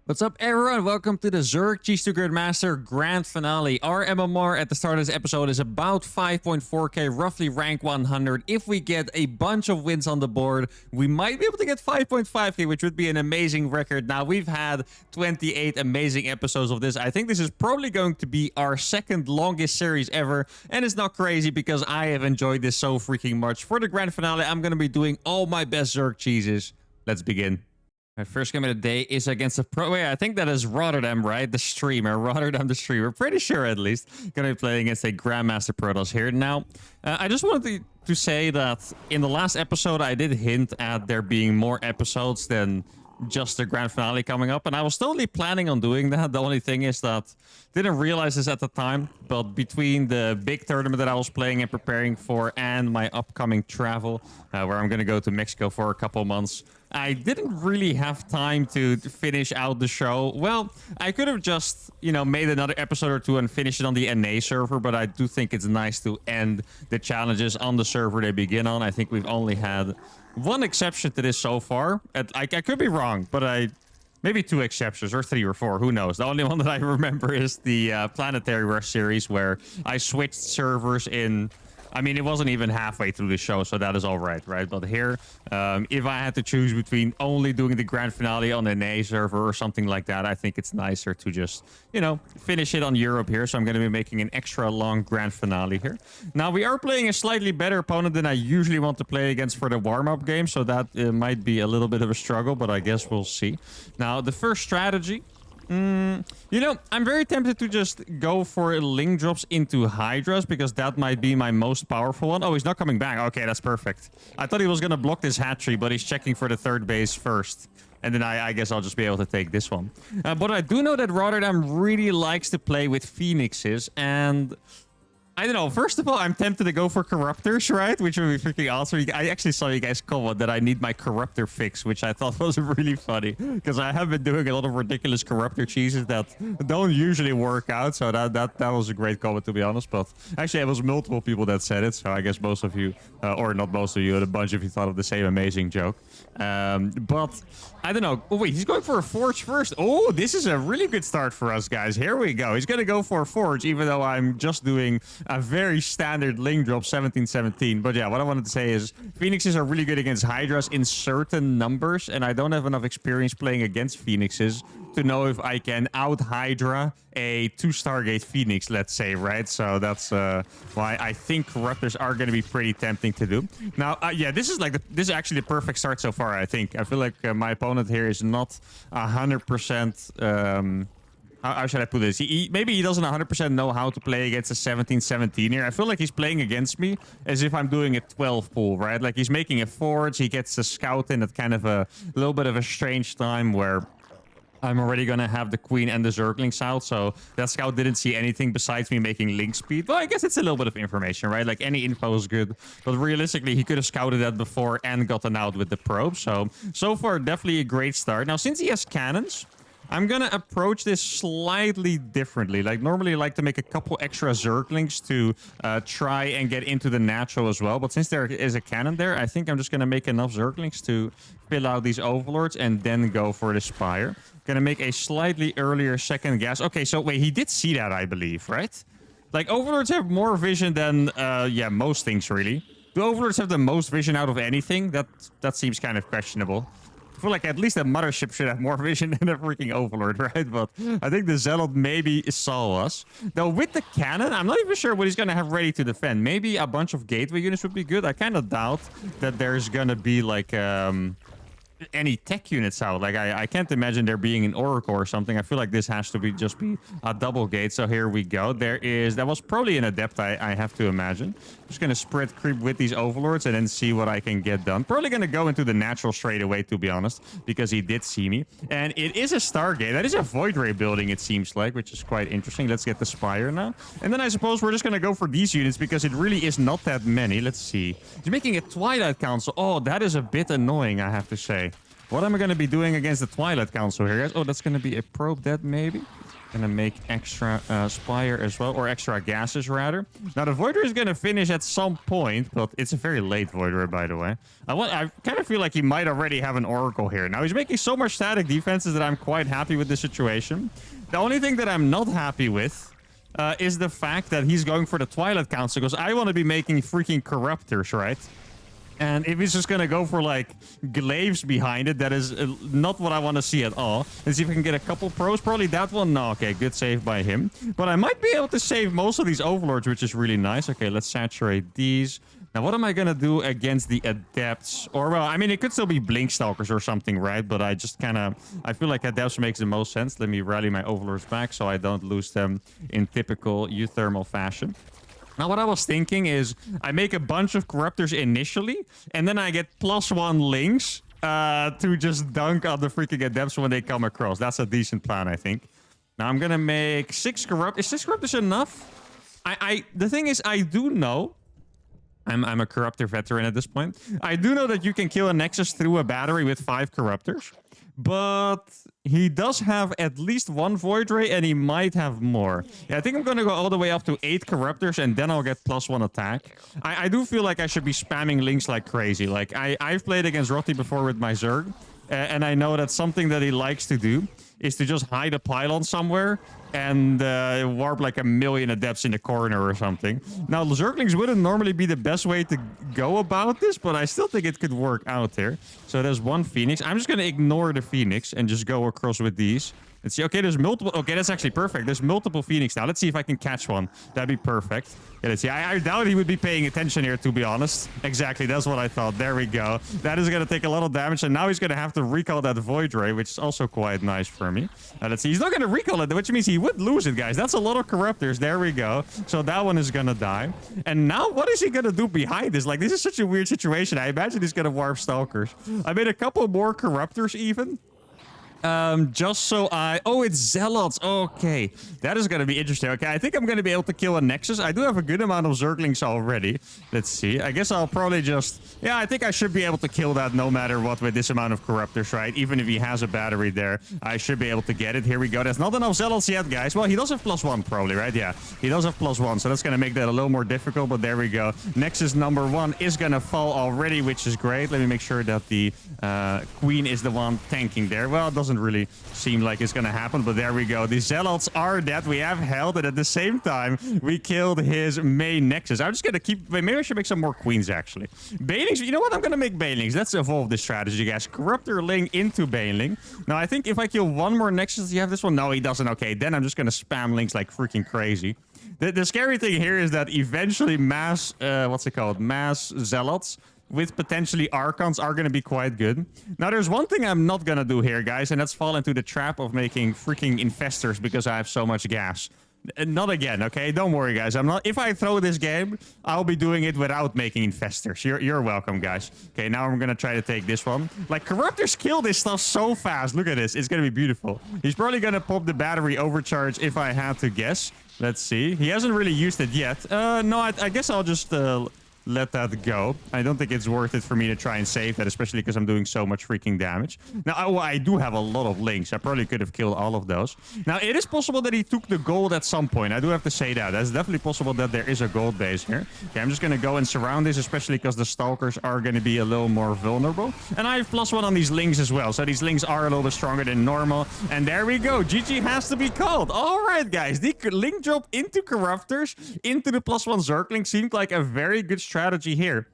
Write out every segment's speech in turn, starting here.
What's up, everyone? Welcome to the Zerg Cheese to Grandmaster Grand Finale. Our MMR at the start of this episode is about 5.4k, roughly rank 100. If we get a bunch of wins on the board, we might be able to get 5.5k, which would be an amazing record. Now, we've had 28 amazing episodes of this. I think this is probably going to be our second longest series ever. And it's not crazy because I have enjoyed this so freaking much. For the Grand Finale, I'm going to be doing all my best Zerg cheeses. Let's begin. My first game of the day is against a pro. Wait, I think that is Rotterdam, right? The streamer. Rotterdam, the streamer. Pretty sure, at least. Gonna be playing against a Grandmaster Protoss here. Now, I just wanted to say that in the last episode, I did hint at there being more episodes than just the Grand Finale coming up. And I was totally planning on doing that. The only thing is that didn't realize this at the time. But between the big tournament that I was playing and preparing for and my upcoming travel, where I'm gonna go to Mexico for a couple months, I didn't really have time to finish out the show. Well, I could have just, made another episode or two and finished it on the NA server, but I do think it's nice to end the challenges on the server they begin on. I think we've only had one exception to this so far. I could be wrong, but maybe two exceptions, or three or four, who knows. The only one that I remember is the Planetary Rush series, where I switched servers in... I mean, it wasn't even halfway through the show, so that is all right? But here, if I had to choose between only doing the Grand Finale on an NA server or something like that, I think it's nicer to just, finish it on Europe here. So I'm going to be making an extra long Grand Finale here. Now, we are playing a slightly better opponent than I usually want to play against for the warm-up game, so that might be a little bit of a struggle, but I guess we'll see. Now, the first strategy... I'm very tempted to just go for link drops into Hydras because that might be my most powerful one. Oh, he's not coming back. Okay, that's perfect. I thought he was going to block this hatchery, but he's checking for the third base first. And then I guess I'll just be able to take this one. But I do know that Rotterdam really likes to play with Phoenixes, and... I don't know. First of all, I'm tempted to go for Corruptors, right? Which would be freaking awesome. I actually saw you guys comment that I need my Corruptor fix, which I thought was really funny. Because I have been doing a lot of ridiculous Corruptor cheeses that don't usually work out. So that was a great comment, to be honest. But actually, it was multiple people that said it. So I guess most of you, or not most of you, a bunch of you thought of the same amazing joke. But I don't know. Oh, wait, he's going for a Forge first. Oh, this is a really good start for us, guys. Here we go. He's going to go for a Forge, even though I'm just doing... a very standard link drop, 17-17. But yeah, what I wanted to say is Phoenixes are really good against Hydras in certain numbers, and I don't have enough experience playing against Phoenixes to know if I can out-Hydra a 2-Stargate Phoenix, let's say, right? So that's why I think Corruptors are going to be pretty tempting to do. Now, yeah, this is actually the perfect start so far, I think. I feel like my opponent here is not 100%... How should I put this? Maybe he doesn't 100% know how to play against a 17-17 here. I feel like he's playing against me as if I'm doing a 12 pool, right? Like he's making a forge, he gets a scout in at kind of a little bit of a strange time where I'm already going to have the queen and the zerglings out, so that scout didn't see anything besides me making link speed. Well, I guess it's a little bit of information, right? Like, any info is good, but realistically, he could have scouted that before and gotten out with the probe. So far, definitely a great start. Now, since he has cannons... I'm going to approach this slightly differently. Like, normally I like to make a couple extra Zerglings to try and get into the natural as well. But since there is a cannon there, I think I'm just going to make enough Zerglings to fill out these Overlords and then go for the Spire. Going to make a slightly earlier second gas. Okay, so wait, he did see that, I believe, right? Like, Overlords have more vision than, yeah, most things, really. Do Overlords have the most vision out of anything? That seems kind of questionable. I feel like at least a mothership should have more vision than a freaking Overlord, right? But I think the Zealot maybe saw us. Though with the cannon, I'm not even sure what he's going to have ready to defend. Maybe a bunch of gateway units would be good. I kind of doubt that there's going to be like... any tech units out. Like, I can't imagine there being an Oracle or something. I feel like this has to be just be a double gate. So here we go. That was probably an Adept, I have to imagine. Just going to spread creep with these Overlords and then see what I can get done. Probably going to go into the natural straight away, to be honest, because he did see me. And it is a Stargate. That is a Void Ray building, it seems like, which is quite interesting. Let's get the Spire now. And then I suppose we're just going to go for these units because it really is not that many. Let's see. He's making a Twilight Council. Oh, that is a bit annoying, I have to say. What am I going to be doing against the Twilight Council here, guys? Oh, that's going to be a probe dead, maybe? Gonna make extra Spire as well, or extra gases rather. Now the Void Ray is gonna finish at some point, but it's a very late Void Ray, by the way. I kind of feel like he might already have an Oracle here. Now he's making so much static defenses that I'm quite happy with the situation. The only thing that I'm not happy with is the fact that he's going for the Twilight Council, because I want to be making freaking Corruptors, right? And if he's just going to go for, like, glaives behind it, that is not what I want to see at all. Let's see if I can get a couple pros. Probably that one. No, okay, good save by him. But I might be able to save most of these Overlords, which is really nice. Okay, let's saturate these. Now, what am I going to do against the Adepts? Or, well, I mean, it could still be Blinkstalkers or something, right? But I just kind of... I feel like Adepts makes the most sense. Let me rally my Overlords back so I don't lose them in typical uThermal fashion. Now, what I was thinking is I make a bunch of Corruptors initially, and then I get +1 links to just dunk on the freaking Adepts when they come across. That's a decent plan, I think. Now, I'm going to make 6 Corruptors. Is 6 Corruptors enough? The thing is, I do know... I'm a Corruptor veteran at this point. I do know that you can kill a Nexus through a battery with 5 Corruptors. But he does have at least 1 Void Ray, and he might have more. Yeah, I think I'm going to go all the way up to 8 Corruptors, and then I'll get +1 attack. I do feel like I should be spamming links like crazy. Like, I've played against Rotti before with my Zerg, and I know that something that he likes to do is to just hide a pylon somewhere and warp like 1,000,000 Adepts in the corner or something. Now, Zerglings wouldn't normally be the best way to go about this, but I still think it could work out there. So there's 1 Phoenix. I'm just going to ignore the Phoenix and just go across with these. Let's see. Okay, there's multiple. Okay, that's actually perfect. There's multiple Phoenix now. Let's see if I can catch one. That'd be perfect. Yeah, let's see. I doubt he would be paying attention here, to be honest. Exactly. That's what I thought. There we go. That is going to take a lot of damage, and now he's going to have to recall that Void Ray, which is also quite nice for me. Let's see. He's not going to recall it, which means he would lose it, guys. That's a lot of Corruptors. There we go. So that one is going to die. And now, what is he going to do behind this? Like, this is such a weird situation. I imagine he's going to warp Stalkers. I made a couple more Corruptors, even. Just so oh, it's Zealots. Okay, that is going to be interesting. Okay, I think I'm going to be able to kill a Nexus. I do have a good amount of Zerglings already. Let's see. I guess I'll probably just... Yeah, I think I should be able to kill that no matter what with this amount of Corruptors, right? Even if he has a battery there, I should be able to get it. Here we go. There's not enough Zealots yet, guys. Well, he does have +1 probably, right? Yeah, he does have +1, so that's going to make that a little more difficult, but there we go. Nexus number 1 is going to fall already, which is great. Let me make sure that the Queen is the one tanking there. Well, it doesn't really seem like it's gonna happen, but there we go. The Zealots are dead. We have held it. At the same time, we killed his main Nexus. I'm just gonna keep... Maybe I should make some more Queens, actually. Banelings, you know what? I'm gonna make Banelings. Let's evolve this strategy, guys. Corruptor Ling into Baneling. Now, I think if I kill 1 more Nexus, does he have this one? No, he doesn't. Okay, then I'm just gonna spam links like freaking crazy. The scary thing here is that eventually mass... what's it called? Mass Zealots with potentially Archons are going to be quite good. Now, there's one thing I'm not going to do here, guys, and that's fall into the trap of making freaking Infestors because I have so much gas. Not again, okay? Don't worry, guys. I'm not... If I throw this game, I'll be doing it without making Infestors. You're welcome, guys. Okay, now I'm going to try to take this one. Like, Corruptors kill this stuff so fast. Look at this. It's going to be beautiful. He's probably going to pop the battery overcharge if I had to guess. Let's see. He hasn't really used it yet. No, I guess I'll just... let that go. I don't think it's worth it for me to try and save that, especially because I'm doing so much freaking damage. Now, I do have a lot of links. I probably could have killed all of those. Now, it is possible that he took the gold at some point. I do have to say that. That's definitely possible that there is a gold base here. Okay, I'm just going to go and surround this, especially because the Stalkers are going to be a little more vulnerable. And I have +1 on these links as well. So these links are a little bit stronger than normal. And there we go. GG has to be called. All right, guys. The link drop into Corruptors, into the +1 Zergling seemed like a very good strategy here.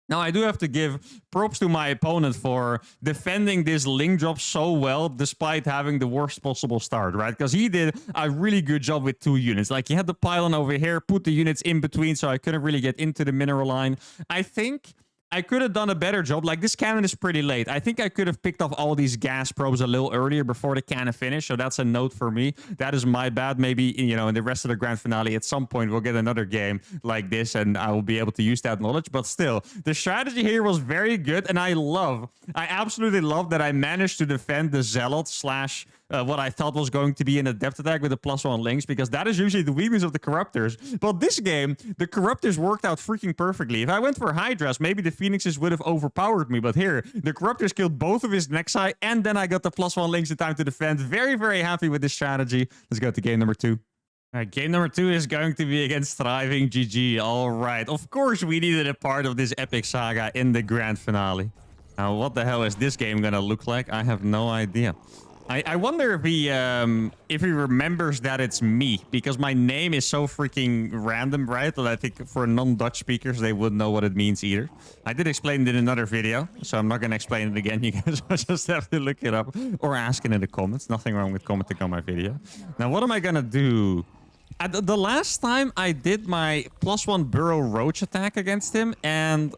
Now, I do have to give props to my opponent for defending this link drop so well, despite having the worst possible start, right? Because he did a really good job with 2 units. Like, he had the pylon over here, put the units in between, so I couldn't really get into the mineral line. I think I could have done a better job. Like, this cannon is pretty late. I think I could have picked off all these gas probes a little earlier before the cannon finished. So that's a note for me. That is my bad. Maybe, you know, in the rest of the grand finale, at some point, we'll get another game like this and I will be able to use that knowledge. But still, the strategy here was very good. And I absolutely love that I managed to defend the Zealot slash what I thought was going to be an adept attack with the +1 links, because that is usually the weakness of the Corruptors. But this game, the Corruptors worked out freaking perfectly. If I went for Hydras, maybe the Phoenixes would have overpowered me, but here, the Corruptors killed both of his Nexi, and then I got the +1 links in time to defend. Very, very happy with this strategy. Let's go to game number 2. All right, game number 2 is going to be against Thriving GG. All right, of course we needed a part of this epic saga in the grand finale. Now, what the hell is this game gonna look like? I have no idea. I wonder if he remembers that it's me, because my name is so freaking random, right? That I think for non-Dutch speakers, they wouldn't know what it means either. I did explain it in another video, so I'm not gonna explain it again. You guys just have to look it up or ask it in the comments. Nothing wrong with commenting on my video. Now, what am I gonna do? The last time I did my +1 Burrow Roach attack against him, and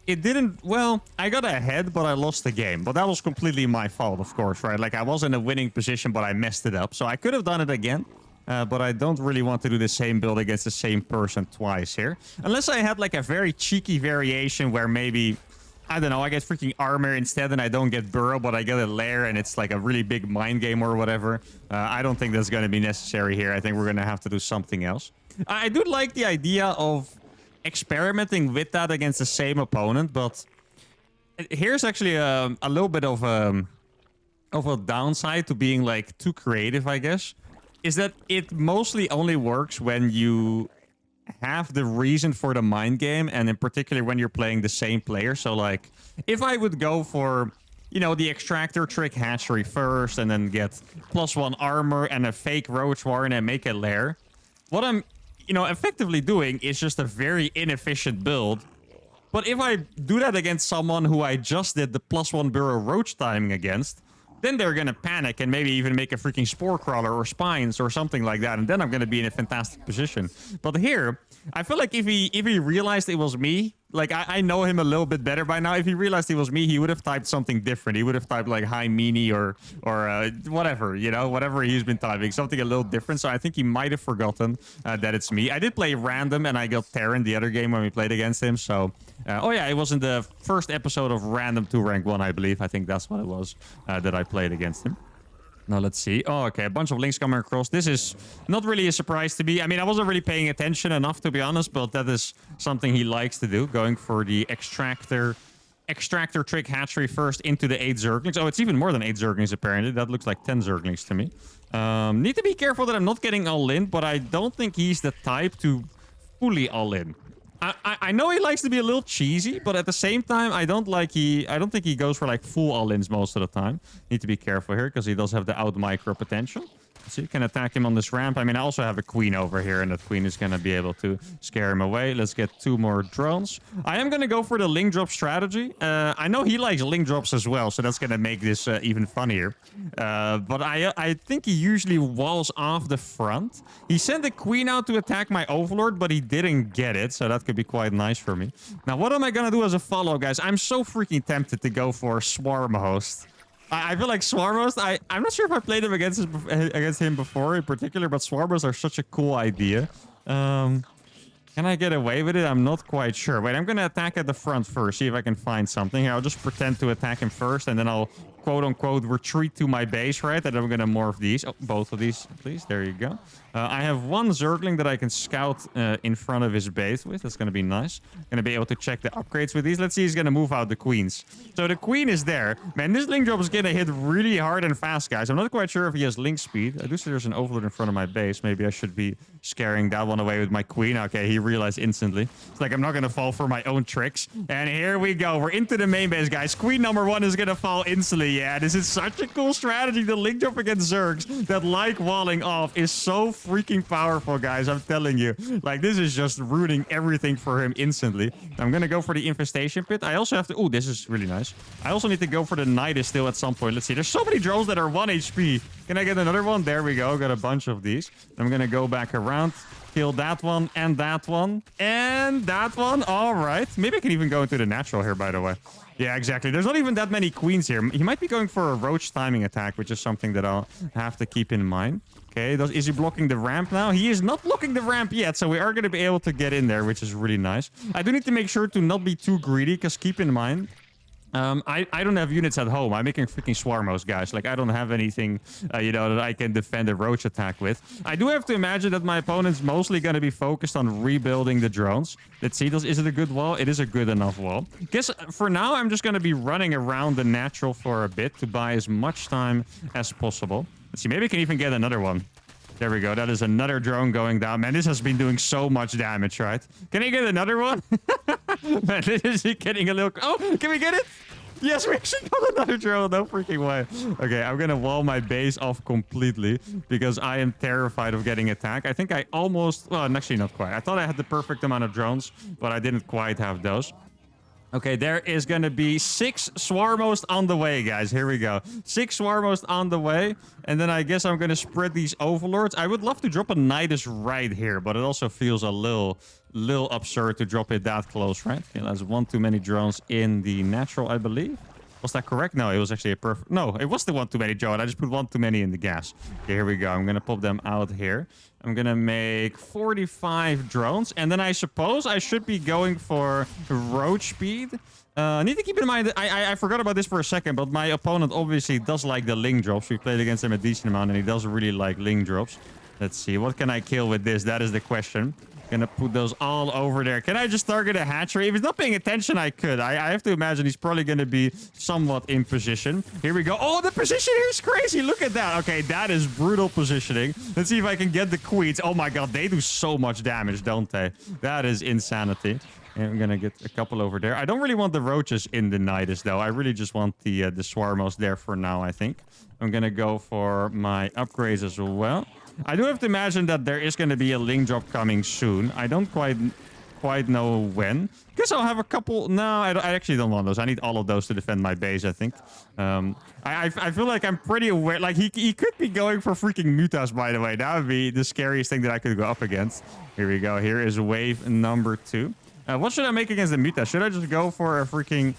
it didn't, well, I got ahead, but I lost the game. But that was completely my fault, of course, right? Like, I was in a winning position, but I messed it up. So I could have done it again, but I don't really want to do the same build against the same person twice here. Unless I had, like, a very cheeky variation where maybe, I don't know, I get freaking armor instead and I don't get Burrow, but I get a lair and it's like a really big mind game or whatever. I don't think that's going to be necessary here. I think we're going to have to do something else. I do like the idea of experimenting with that against the same opponent, but here's actually a little bit of a downside to being like too creative, I guess, is that it mostly only works when you have the reason for the mind game, and in particular when you're playing the same player. So like if I would go for, you know, the extractor trick hatchery first and then get +1 armor and a fake roach warren and make a lair, what I'm, you know, effectively doing is just a very inefficient build. But if I do that against someone who I just did the +1 Burrow Roach timing against, then they're gonna panic and maybe even make a freaking Spore Crawler or Spines or something like that, and then I'm gonna be in a fantastic position. But here, I feel like if he realized it was me, like I know him a little bit better by now. If he realized it was me, he would have typed something different. He would have typed like Hi Meanie or whatever, you know, whatever he's been typing, something a little different. So I think he might have forgotten that it's me. I did play random and I got Terran the other game when we played against him. So oh yeah, it was in the first episode of Random 2 Rank 1, I believe. I think that's what it was that I played against him. Now, let's see. Oh, okay. A bunch of links coming across. This is not really a surprise to me. I mean, I wasn't really paying attention enough, to be honest, but that is something he likes to do, going for the extractor trick hatchery first into the 8 Zerglings. Oh, it's even more than 8 Zerglings, apparently. That looks like 10 Zerglings to me. Need to be careful that I'm not getting all in, but I don't think he's the type to fully all in. I know he likes to be a little cheesy, but at the same time, I don't think he goes for like full all-ins most of the time. Need to be careful here because he does have the out micro potential. So you can attack him on this ramp. I mean, I also have a queen over here, and that queen is going to be able to scare him away. Let's get 2 more drones. I am going to go for the link drop strategy. I know he likes link drops as well, so that's going to make this even funnier. But I think he usually walls off the front. He sent the queen out to attack my overlord, but he didn't get it, so that could be quite nice for me. Now, what am I going to do as a follow, guys? I'm so freaking tempted to go for Swarm Host. I feel like Swarmos, I'm not sure if I played him against him before in particular, but Swarmos are such a cool idea. Can I get away with it? I'm not quite sure. Wait, I'm going to attack at the front first, see if I can find something. I'll just pretend to attack him first, and then I'll quote-unquote retreat to my base, right? And I'm going to morph these. Oh, both of these, please. There you go. I have 1 Zergling that I can scout in front of his base with. That's going to be nice. Going to be able to check the upgrades with these. Let's see, he's going to move out the queens. So the queen is there. Man, this link drop is going to hit really hard and fast, guys. I'm not quite sure if he has link speed. I do see there's an overlord in front of my base. Maybe I should be scaring that one away with my queen. Okay, he realized instantly. It's like I'm not going to fall for my own tricks. And here we go. We're into the main base, guys. Queen number 1 is going to fall instantly. Yeah, this is such a cool strategy. The link drop against Zergs that like walling off is so freaking powerful, guys. I'm telling you. Like, this is just ruining everything for him instantly. I'm going to go for the infestation pit. I also have to... Oh, this is really nice. I also need to go for the Nidus still at some point. Let's see. There's so many drones that are 1 HP. Can I get another one? There we go. Got a bunch of these. I'm going to go back around. Kill that one and that one and that one. All right. Maybe I can even go into the natural here, by the way. Yeah, exactly. There's not even that many queens here. He might be going for a roach timing attack, which is something that I'll have to keep in mind. Okay, is he blocking the ramp now? He is not blocking the ramp yet, so we are going to be able to get in there, which is really nice. I do need to make sure to not be too greedy, because keep in mind, I don't have units at home. I'm making freaking Swarmos, guys. Like, I don't have anything, that I can defend a roach attack with. I do have to imagine that my opponent's mostly going to be focused on rebuilding the drones. Let's see, is it a good wall? It is a good enough wall. Guess for now, I'm just going to be running around the natural for a bit to buy as much time as possible. Let's see, maybe I can even get another one. There we go. That is another drone going down. Man, this has been doing so much damage, right? Can I get another one? Man, this is getting a little... Oh, can we get it? Yes, we actually got another drone. No freaking way. Okay, I'm going to wall my base off completely because I am terrified of getting attacked. I think I almost... Well, actually not quite. I thought I had the perfect amount of drones, but I didn't quite have those. Okay, there is going to be 6 Swarmos on the way, guys. Here we go. 6 Swarmos on the way. And then I guess I'm going to spread these Overlords. I would love to drop a Nidus right here, but it also feels a little absurd to drop it that close, right? Okay, that's one too many drones in the natural, I believe. Was that correct? No, it was actually a perfect... No, it was the one too many drone. I just put one too many in the gas. Okay, here we go. I'm going to pop them out here. I'm going to make 45 drones. And then I suppose I should be going for roach speed. Need to keep in mind that I forgot about this for a second, but my opponent obviously does like the Ling drops. We played against him a decent amount, and he does really like Ling drops. Let's see. What can I kill with this? That is the question. Gonna put those all over there. Can I just target a hatchery? If he's not paying attention, I could. I have to imagine he's probably gonna be somewhat in position. Here we go. Oh, the position here is crazy. Look at that. Okay, that is brutal positioning. Let's see if I can get the queens. Oh my god, they do so much damage, don't they? That is insanity. And I'm gonna get a couple over there. I don't really want the roaches in the Nidus, though. I really just want the Swarmos there for now, I think. I'm gonna go for my upgrades as well. I do have to imagine that there is going to be a Ling drop coming soon. I don't quite know when. Guess I'll have a couple... No, I actually don't want those. I need all of those to defend my base, I think. I feel like I'm pretty aware... Like, he could be going for freaking mutas, by the way. That would be the scariest thing that I could go up against. Here we go. Here is wave number 2. What should I make against the Muta? Should I just go for a freaking...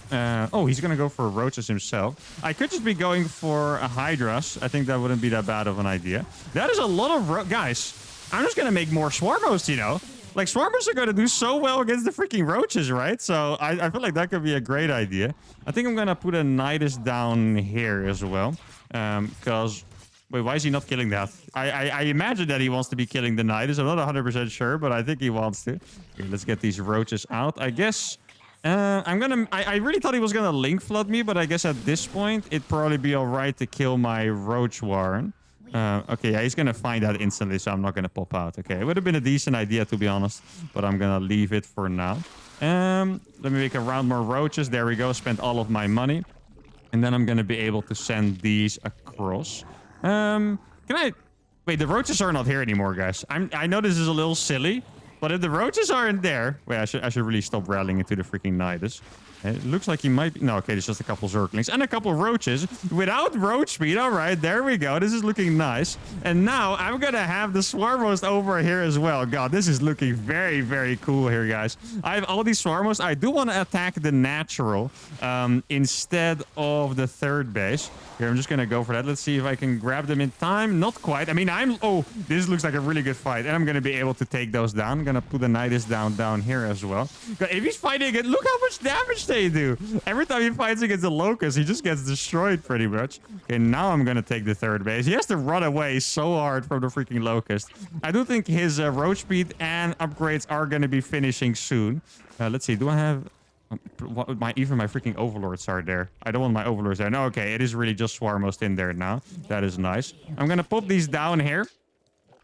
Oh, he's going to go for roaches himself. I could just be going for a Hydras. I think that wouldn't be that bad of an idea. That is a lot of... Guys, I'm just going to make more Swarmos, you know? Like, Swarmos are going to do so well against the freaking roaches, right? So I feel like that could be a great idea. I think I'm going to put a Nidus down here as well. Because... Wait, why is he not killing that? I imagine that he wants to be killing the Nidus. I'm not 100% sure, but I think he wants to. Okay, let's get these roaches out. I guess I really thought he was gonna link flood me, but I guess at this point it'd probably be all right to kill my roach warren. Okay, yeah, he's gonna find out instantly, so I'm not gonna pop out. Okay, it would have been a decent idea to be honest, but I'm gonna leave it for now. Let me make a round more roaches. There we go. Spent all of my money, and then I'm gonna be able to send these across. Can I... Wait, the roaches are not here anymore, guys. I know this is a little silly, but if the roaches aren't there... Wait, I should really stop rallying into the freaking Nidus. It looks like he might be... No, okay, there's just a couple Zerglings and a couple roaches without roach speed. All right, there we go. This is looking nice. And now I'm going to have the Swarmos over here as well. God, this is looking very, very cool here, guys. I have all these Swarmos. I do want to attack the natural instead of the third base. Here, I'm just going to go for that. Let's see if I can grab them in time. Not quite. I mean, Oh, this looks like a really good fight. And I'm going to be able to take those down. I'm going to put the Nidus down here as well. If he's fighting it, look how much damage they do. Every time he fights against a Locust, he just gets destroyed pretty much. Okay, now I'm going to take the third base. He has to run away so hard from the freaking Locust. I do think his roach speed and upgrades are going to be finishing soon. Let's see. Do I have... Even my freaking Overlords are there. I don't want my Overlords there. No, okay. It is really just Swarmos in there now. That is nice. I'm going to pop these down here.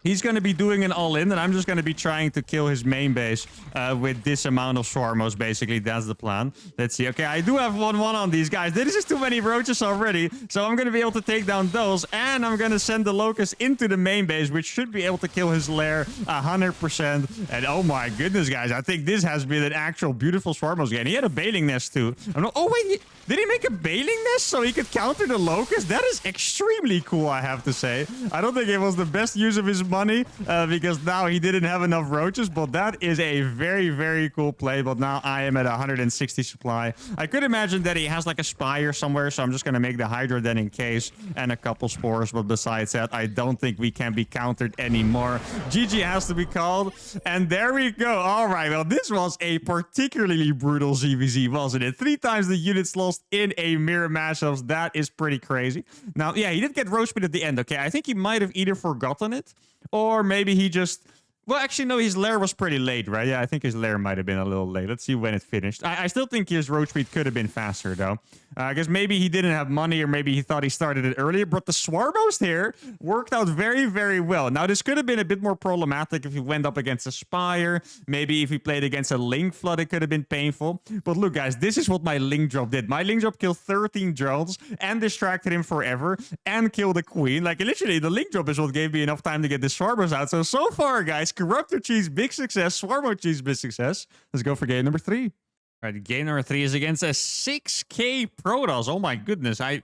He's going to be doing an all-in, and I'm just going to be trying to kill his main base with this amount of Swarmos, basically. That's the plan. Let's see. Okay, I do have 1-1 on these guys. This is too many roaches already, so I'm going to be able to take down those, and I'm going to send the Locust into the main base, which should be able to kill his lair 100%. And oh my goodness, guys, I think this has been an actual beautiful Swarmos game. He had a Bailing Nest, too. Oh, wait, did he make a Bailing Nest so he could counter the Locust? That is extremely cool, I have to say. I don't think it was the best use of his money because now he didn't have enough roaches, but that is a very, very cool play. But now I am at 160 supply. I could imagine that he has like a Spire somewhere, so I'm just going to make the Hydra then in case and a couple Spores. But besides that, I don't think we can be countered anymore. GG has to be called. And there we go. All right, well, this was a particularly brutal ZVZ, wasn't it? 3 times the units lost lost in a mirror matchups. That is pretty crazy. Now, yeah, he did get roast speed at the end. Okay, I think he might have either forgotten it or maybe he just... Well, actually, no, his lair was pretty late, right? Yeah, I think his lair might have been a little late. Let's see when it finished. I still think his roach speed could have been faster, though. I guess maybe he didn't have money or maybe he thought he started it earlier. But the Swarmost here worked out very, very well. Now, this could have been a bit more problematic if he went up against a Spire. Maybe if he played against a Link Flood, it could have been painful. But look, guys, this is what my Link Drop did. My Link Drop killed 13 drones and distracted him forever and killed the Queen. Like, literally, the Link Drop is what gave me enough time to get the Swarmost out. So far, guys, Corruptor Cheese, big success. Swarmo Cheese, big success. Let's go for game number 3. All right, game number 3 is against a 6k Protoss. Oh my goodness, I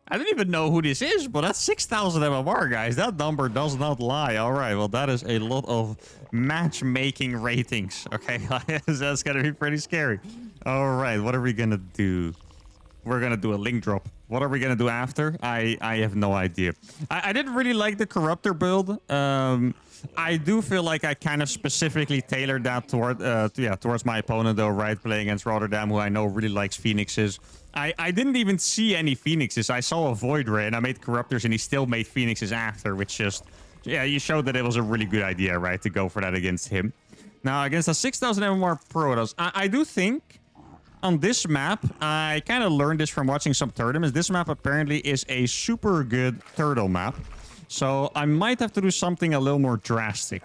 don't even know who this is, but that's 6,000 MMR, guys. That number does not lie. All right, well, that is a lot of matchmaking ratings. Okay, that's gonna be pretty scary. All right, what are we gonna do? We're gonna do a Link Drop. What are we gonna do after? I have no idea. I didn't really like the Corruptor build. I do feel like I kind of specifically tailored that towards my opponent, though, right? Playing against Rotterdam, who I know really likes Phoenixes. I didn't even see any Phoenixes. I saw a Void Ray, and I made Corruptors, and he still made Phoenixes after, which just... Yeah, you showed that it was a really good idea, right? To go for that against him. Now, against a 6,000 MMR Protoss, I do think... On this map, I kind of learned this from watching some tournaments. This map apparently is a super good turtle map. So I might have to do something a little more drastic.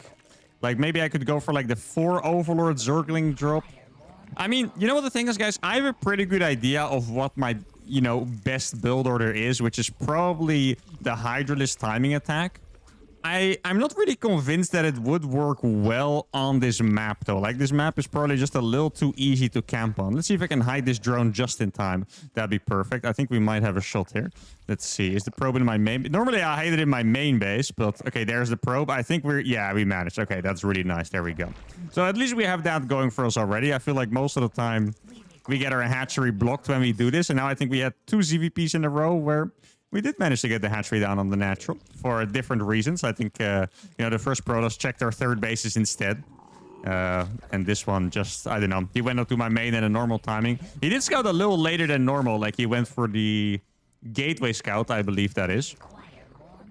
Like maybe I could go for like the 4 Overlord Zergling drop. I mean, you know what the thing is, guys? I have a pretty good idea of what my, best build order is, which is probably the Hydralisk timing attack. I'm not really convinced that it would work well on this map, though. Like, this map is probably just a little too easy to camp on. Let's see if I can hide this drone just in time. That'd be perfect. I think we might have a shot here. Let's see. Is the probe in my main... Normally, I hide it in my main base, but... Okay, there's the probe. I think we're... Yeah, we managed. Okay, that's really nice. There we go. So, at least we have that going for us already. I feel like most of the time, we get our hatchery blocked when we do this. And now I think we had 2 ZVPs in a row where... We did manage to get the hatchery down on the natural for different reasons. I think, the first Protoss checked our third bases instead. And this one just, I don't know. He went up to my main at a normal timing. He did scout a little later than normal. Like, he went for the Gateway Scout, I believe that is.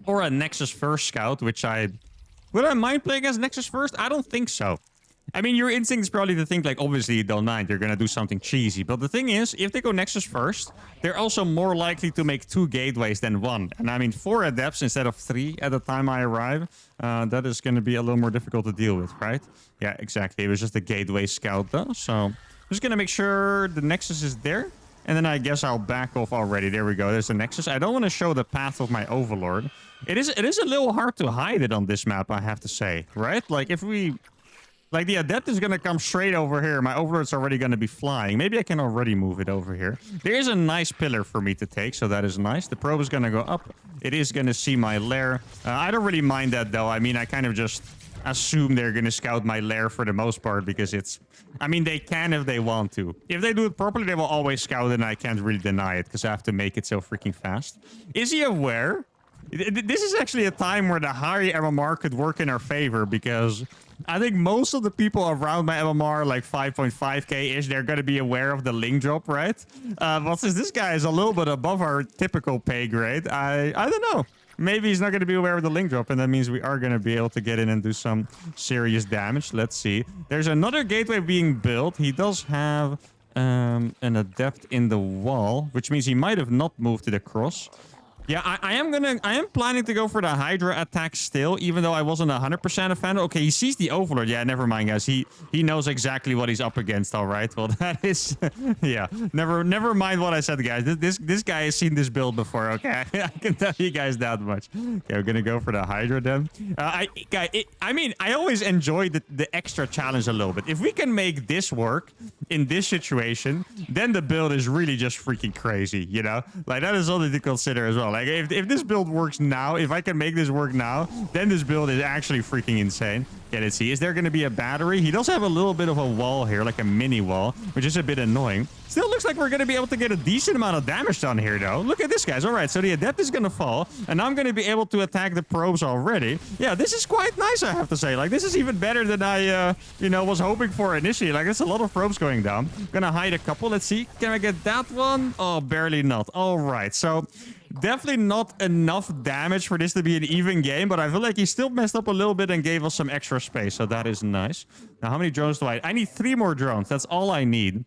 Or a Nexus First Scout, which would I mind playing as Nexus First? I don't think so. I mean, your instinct is probably to think, like, obviously you don't mind. You're going to do something cheesy. But the thing is, if they go Nexus first, they're also more likely to make 2 gateways than 1. And I mean, 4 adepts instead of 3 at the time I arrive. That is going to be a little more difficult to deal with, right? Yeah, exactly. It was just a gateway scout, though. So I'm just going to make sure the Nexus is there. And then I guess I'll back off already. There we go. There's the Nexus. I don't want to show the path of my Overlord. It is a little hard to hide it on this map, I have to say, right? Like, if we... Like, the Adept is going to come straight over here. My Overlord's already going to be flying. Maybe I can already move it over here. There's a nice pillar for me to take, so that is nice. The probe is going to go up. It is going to see my lair. I don't really mind that, though. I mean, I kind of just assume they're going to scout my lair for the most part because it's... I mean, they can if they want to. If they do it properly, they will always scout it, and I can't really deny it because I have to make it so freaking fast. Is he aware? This is actually a time where the high MMR could work in our favor because... I think most of the people around my MMR, like 5.5k-ish, they're going to be aware of the link drop, right? But since this guy is a little bit above our typical pay grade, I don't know. Maybe he's not going to be aware of the link drop, and that means we are going to be able to get in and do some serious damage. Let's see. There's another gateway being built. He does have an adept in the wall, which means he might have not moved to the cross. Yeah, I am planning to go for the Hydra attack still, even though I wasn't 100% a fan. Okay, he sees the Overlord. Yeah, never mind, guys. He knows exactly what he's up against, all right? Well, that is... yeah, never mind what I said, guys. This guy has seen this build before, okay? I can tell you guys that much. Okay, we're going to go for the Hydra then. I mean, I always enjoy the extra challenge a little bit. If we can make this work in this situation, then the build is really just freaking crazy, you know? Like, that is something to consider as well. Like, if this build works now, if I can make this work now, then this build is actually freaking insane. Okay, let's see. Is there going to be a battery? He does have a little bit of a wall here, like a mini wall, which is a bit annoying. Still looks like we're going to be able to get a decent amount of damage done here, though. Look at this, guys. All right, so the adept is going to fall, and I'm going to be able to attack the probes already. Yeah, this is quite nice, I have to say. Like, this is even better than I, was hoping for initially. Like, there's a lot of probes going down. I'm going to hide a couple. Let's see. Can I get that one? Oh, barely not. All right, so definitely not enough damage for this to be an even game, but I feel like he still messed up a little bit and gave us some extra space, so that is nice. Now, how many drones do I need 3 more drones. That's all I need.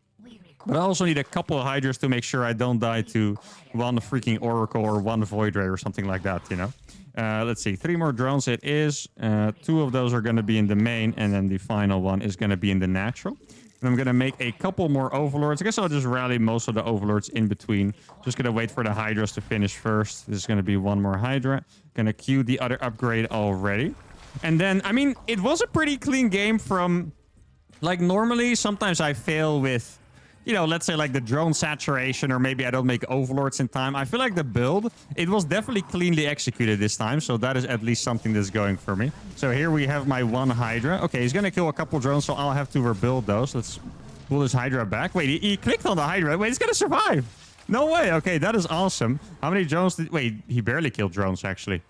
But I also need a couple of Hydras to make sure I don't die to one freaking Oracle or one Void Ray or something like that, you know? Let's see. 3 more drones it is. 2 of those are going to be in the main, and then the final one is going to be in the natural. And I'm going to make a couple more Overlords. I guess I'll just rally most of the Overlords in between. Just going to wait for the Hydras to finish first. This is going to be 1 more Hydra. Going to queue the other upgrade already. And then, I mean, it was a pretty clean game from... Like, normally, sometimes I fail with... let's say like the drone saturation, or maybe I don't make Overlords in time. I feel like the build, it was definitely cleanly executed this time. So that is at least something that's going for me. So here we have my 1 Hydra. Okay, he's going to kill a couple drones, so I'll have to rebuild those. Let's pull this Hydra back. Wait, he clicked on the Hydra. Wait, he's going to survive. No way. Okay, that is awesome. How many drones did... Wait, he barely killed drones, actually.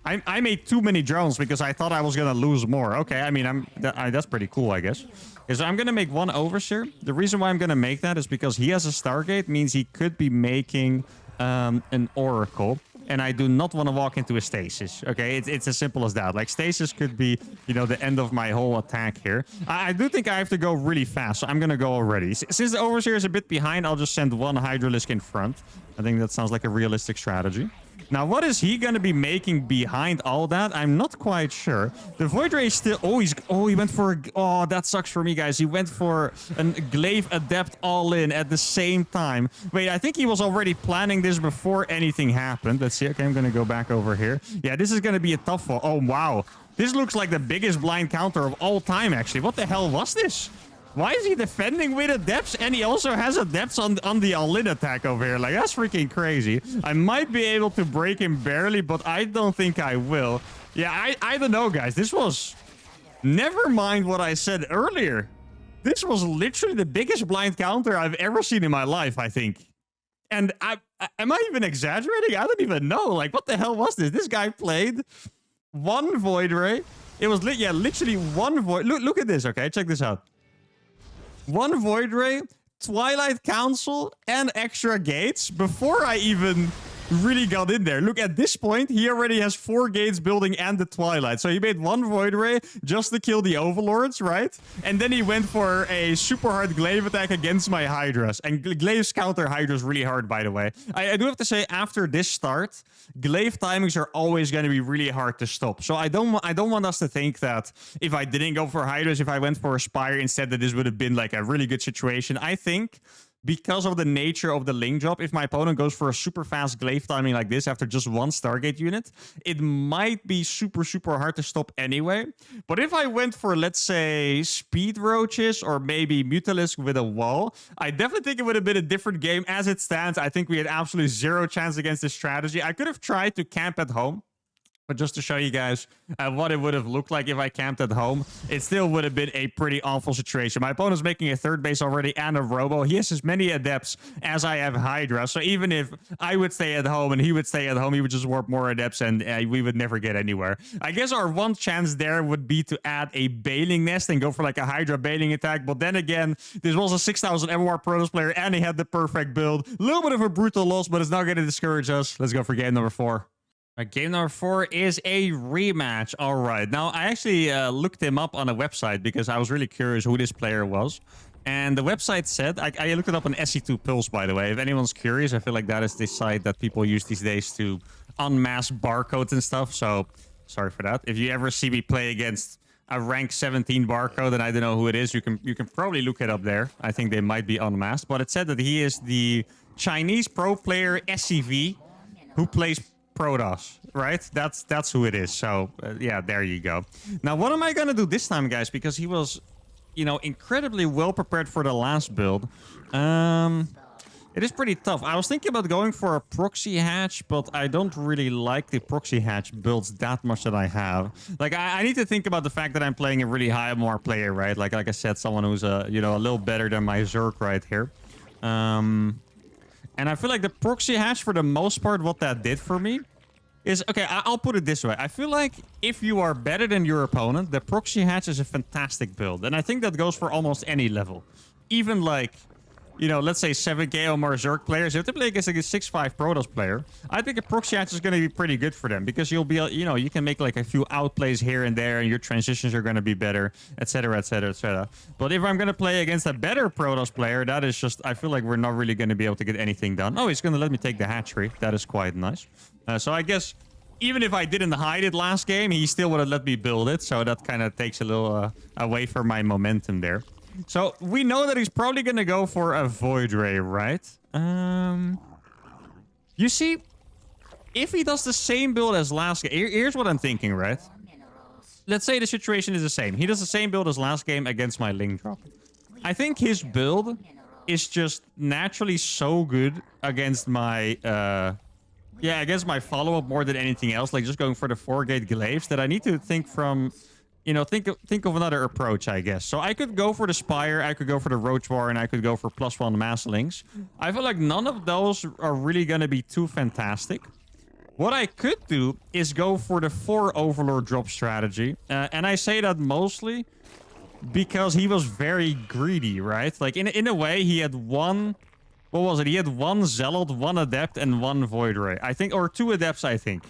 I made too many drones because I thought I was going to lose more. Okay, I mean, that's pretty cool, I guess. Is I'm going to make 1 Overseer. The reason why I'm going to make that is because he has a Stargate, means he could be making an Oracle. And I do not want to walk into a Stasis. Okay, it's as simple as that. Like, Stasis could be, the end of my whole attack here. I do think I have to go really fast, so I'm going to go already. Since the Overseer is a bit behind, I'll just send 1 Hydralisk in front. I think that sounds like a realistic strategy. Now, what is he going to be making behind all that? I'm not quite sure. The Void Ray is still... he went for... Oh, that sucks for me, guys. He went for a Glaive Adept all-in at the same time. Wait, I think he was already planning this before anything happened. Let's see. Okay, I'm going to go back over here. Yeah, this is going to be a tough one. Oh, wow. This looks like the biggest blind counter of all time, actually. What the hell was this? Why is he defending with adepts? And he also has adepts on the all-in attack over here. Like, that's freaking crazy. I might be able to break him barely, but I don't think I will. Yeah, I don't know, guys. This was... Never mind what I said earlier. This was literally the biggest blind counter I've ever seen in my life, I think. And am I even exaggerating? I don't even know. Like, what the hell was this? This guy played 1 Void Ray. It was, literally 1 Void... Look at this, okay? Check this out. 1 Void Ray, Twilight Council, and extra gates before I even really got in there. Look, at this point, he already has 4 gates building and the Twilight. So he made 1 Void Ray just to kill the Overlords, right? And then he went for a super hard Glaive attack against my Hydras. And Glaives counter Hydras really hard, by the way. I do have to say, after this start, Glaive timings are always going to be really hard to stop. So I don't want us to think that if I didn't go for Hydras, if I went for a Spire instead, that this would have been like a really good situation. I think... Because of the nature of the link drop, if my opponent goes for a super fast Glaive timing like this after just 1 Stargate unit, it might be super, super hard to stop anyway. But if I went for, let's say, Speed Roaches or maybe Mutalisk with a wall, I definitely think it would have been a different game. As it stands, I think we had absolutely 0 chance against this strategy. I could have tried to camp at home. But just to show you guys what it would have looked like if I camped at home, it still would have been a pretty awful situation. My opponent's making a 3rd base already and a Robo. He has as many Adepts as I have Hydra. So even if I would stay at home and he would stay at home, he would just warp more Adepts and we would never get anywhere. I guess our one chance there would be to add a Bailing Nest and go for like a Hydra Bailing attack. But then again, this was a 6,000 MMR Protoss player and he had the perfect build. A little bit of a brutal loss, but it's not going to discourage us. Let's go for game number 4. Game number 4 is a rematch. All right. Now, I actually looked him up on a website because I was really curious who this player was. And the website said, I looked it up on SE2 Pulse, by the way. If anyone's curious, I feel like that is the site that people use these days to unmask barcodes and stuff. So, sorry for that. If you ever see me play against a rank 17 barcode and I don't know who it is, you can probably look it up there. I think they might be unmasked. But it said that he is the Chinese pro player SCV who plays Protoss, right? That's who it is. So, yeah, there you go. Now, what am I going to do this time, guys? Because he was, incredibly well prepared for the last build. It is pretty tough. I was thinking about going for a proxy hatch, but I don't really like the proxy hatch builds that much that I have. Like, I need to think about the fact that I'm playing a really high MMR player, right? Like I said, someone who's, a little better than my Zerg right here. And I feel like the proxy hatch, for the most part, what that did for me is... Okay, I'll put it this way. I feel like if you are better than your opponent, the proxy hatch is a fantastic build. And I think that goes for almost any level. Even like... let's say 7k or more Zerg players. If they play against like a 6-5 Protoss player, I think a proxy hatch is going to be pretty good for them because you'll be, you can make like a few outplays here and there and your transitions are going to be better, etc., etc., etc. But if I'm going to play against a better Protoss player, that is just, I feel like we're not really going to be able to get anything done. Oh, he's going to let me take the hatchery. That is quite nice. So I guess even if I didn't hide it last game, he still would have let me build it. So that kind of takes a little away from my momentum there. So, we know that he's probably going to go for a Void Ray, right? You see, if he does the same build as last game... Here's what I'm thinking, right? Let's say the situation is the same. He does the same build as last game against my Link Drop. I think his build is just naturally so good against my... against my follow-up more than anything else. Like, just going for the 4-gate glaives that I need to think from... think of another approach, I guess. So I could go for the Spire, I could go for the Roach War, and I could go for +1 Masslings. I feel like none of those are really going to be too fantastic. What I could do is go for the 4 Overlord drop strategy. And I say that mostly because he was very greedy, right? Like, in a way, he had one... What was it? He had 1 Zealot, 1 Adept, and 1 Void Ray. I think, or 2 Adepts, I think.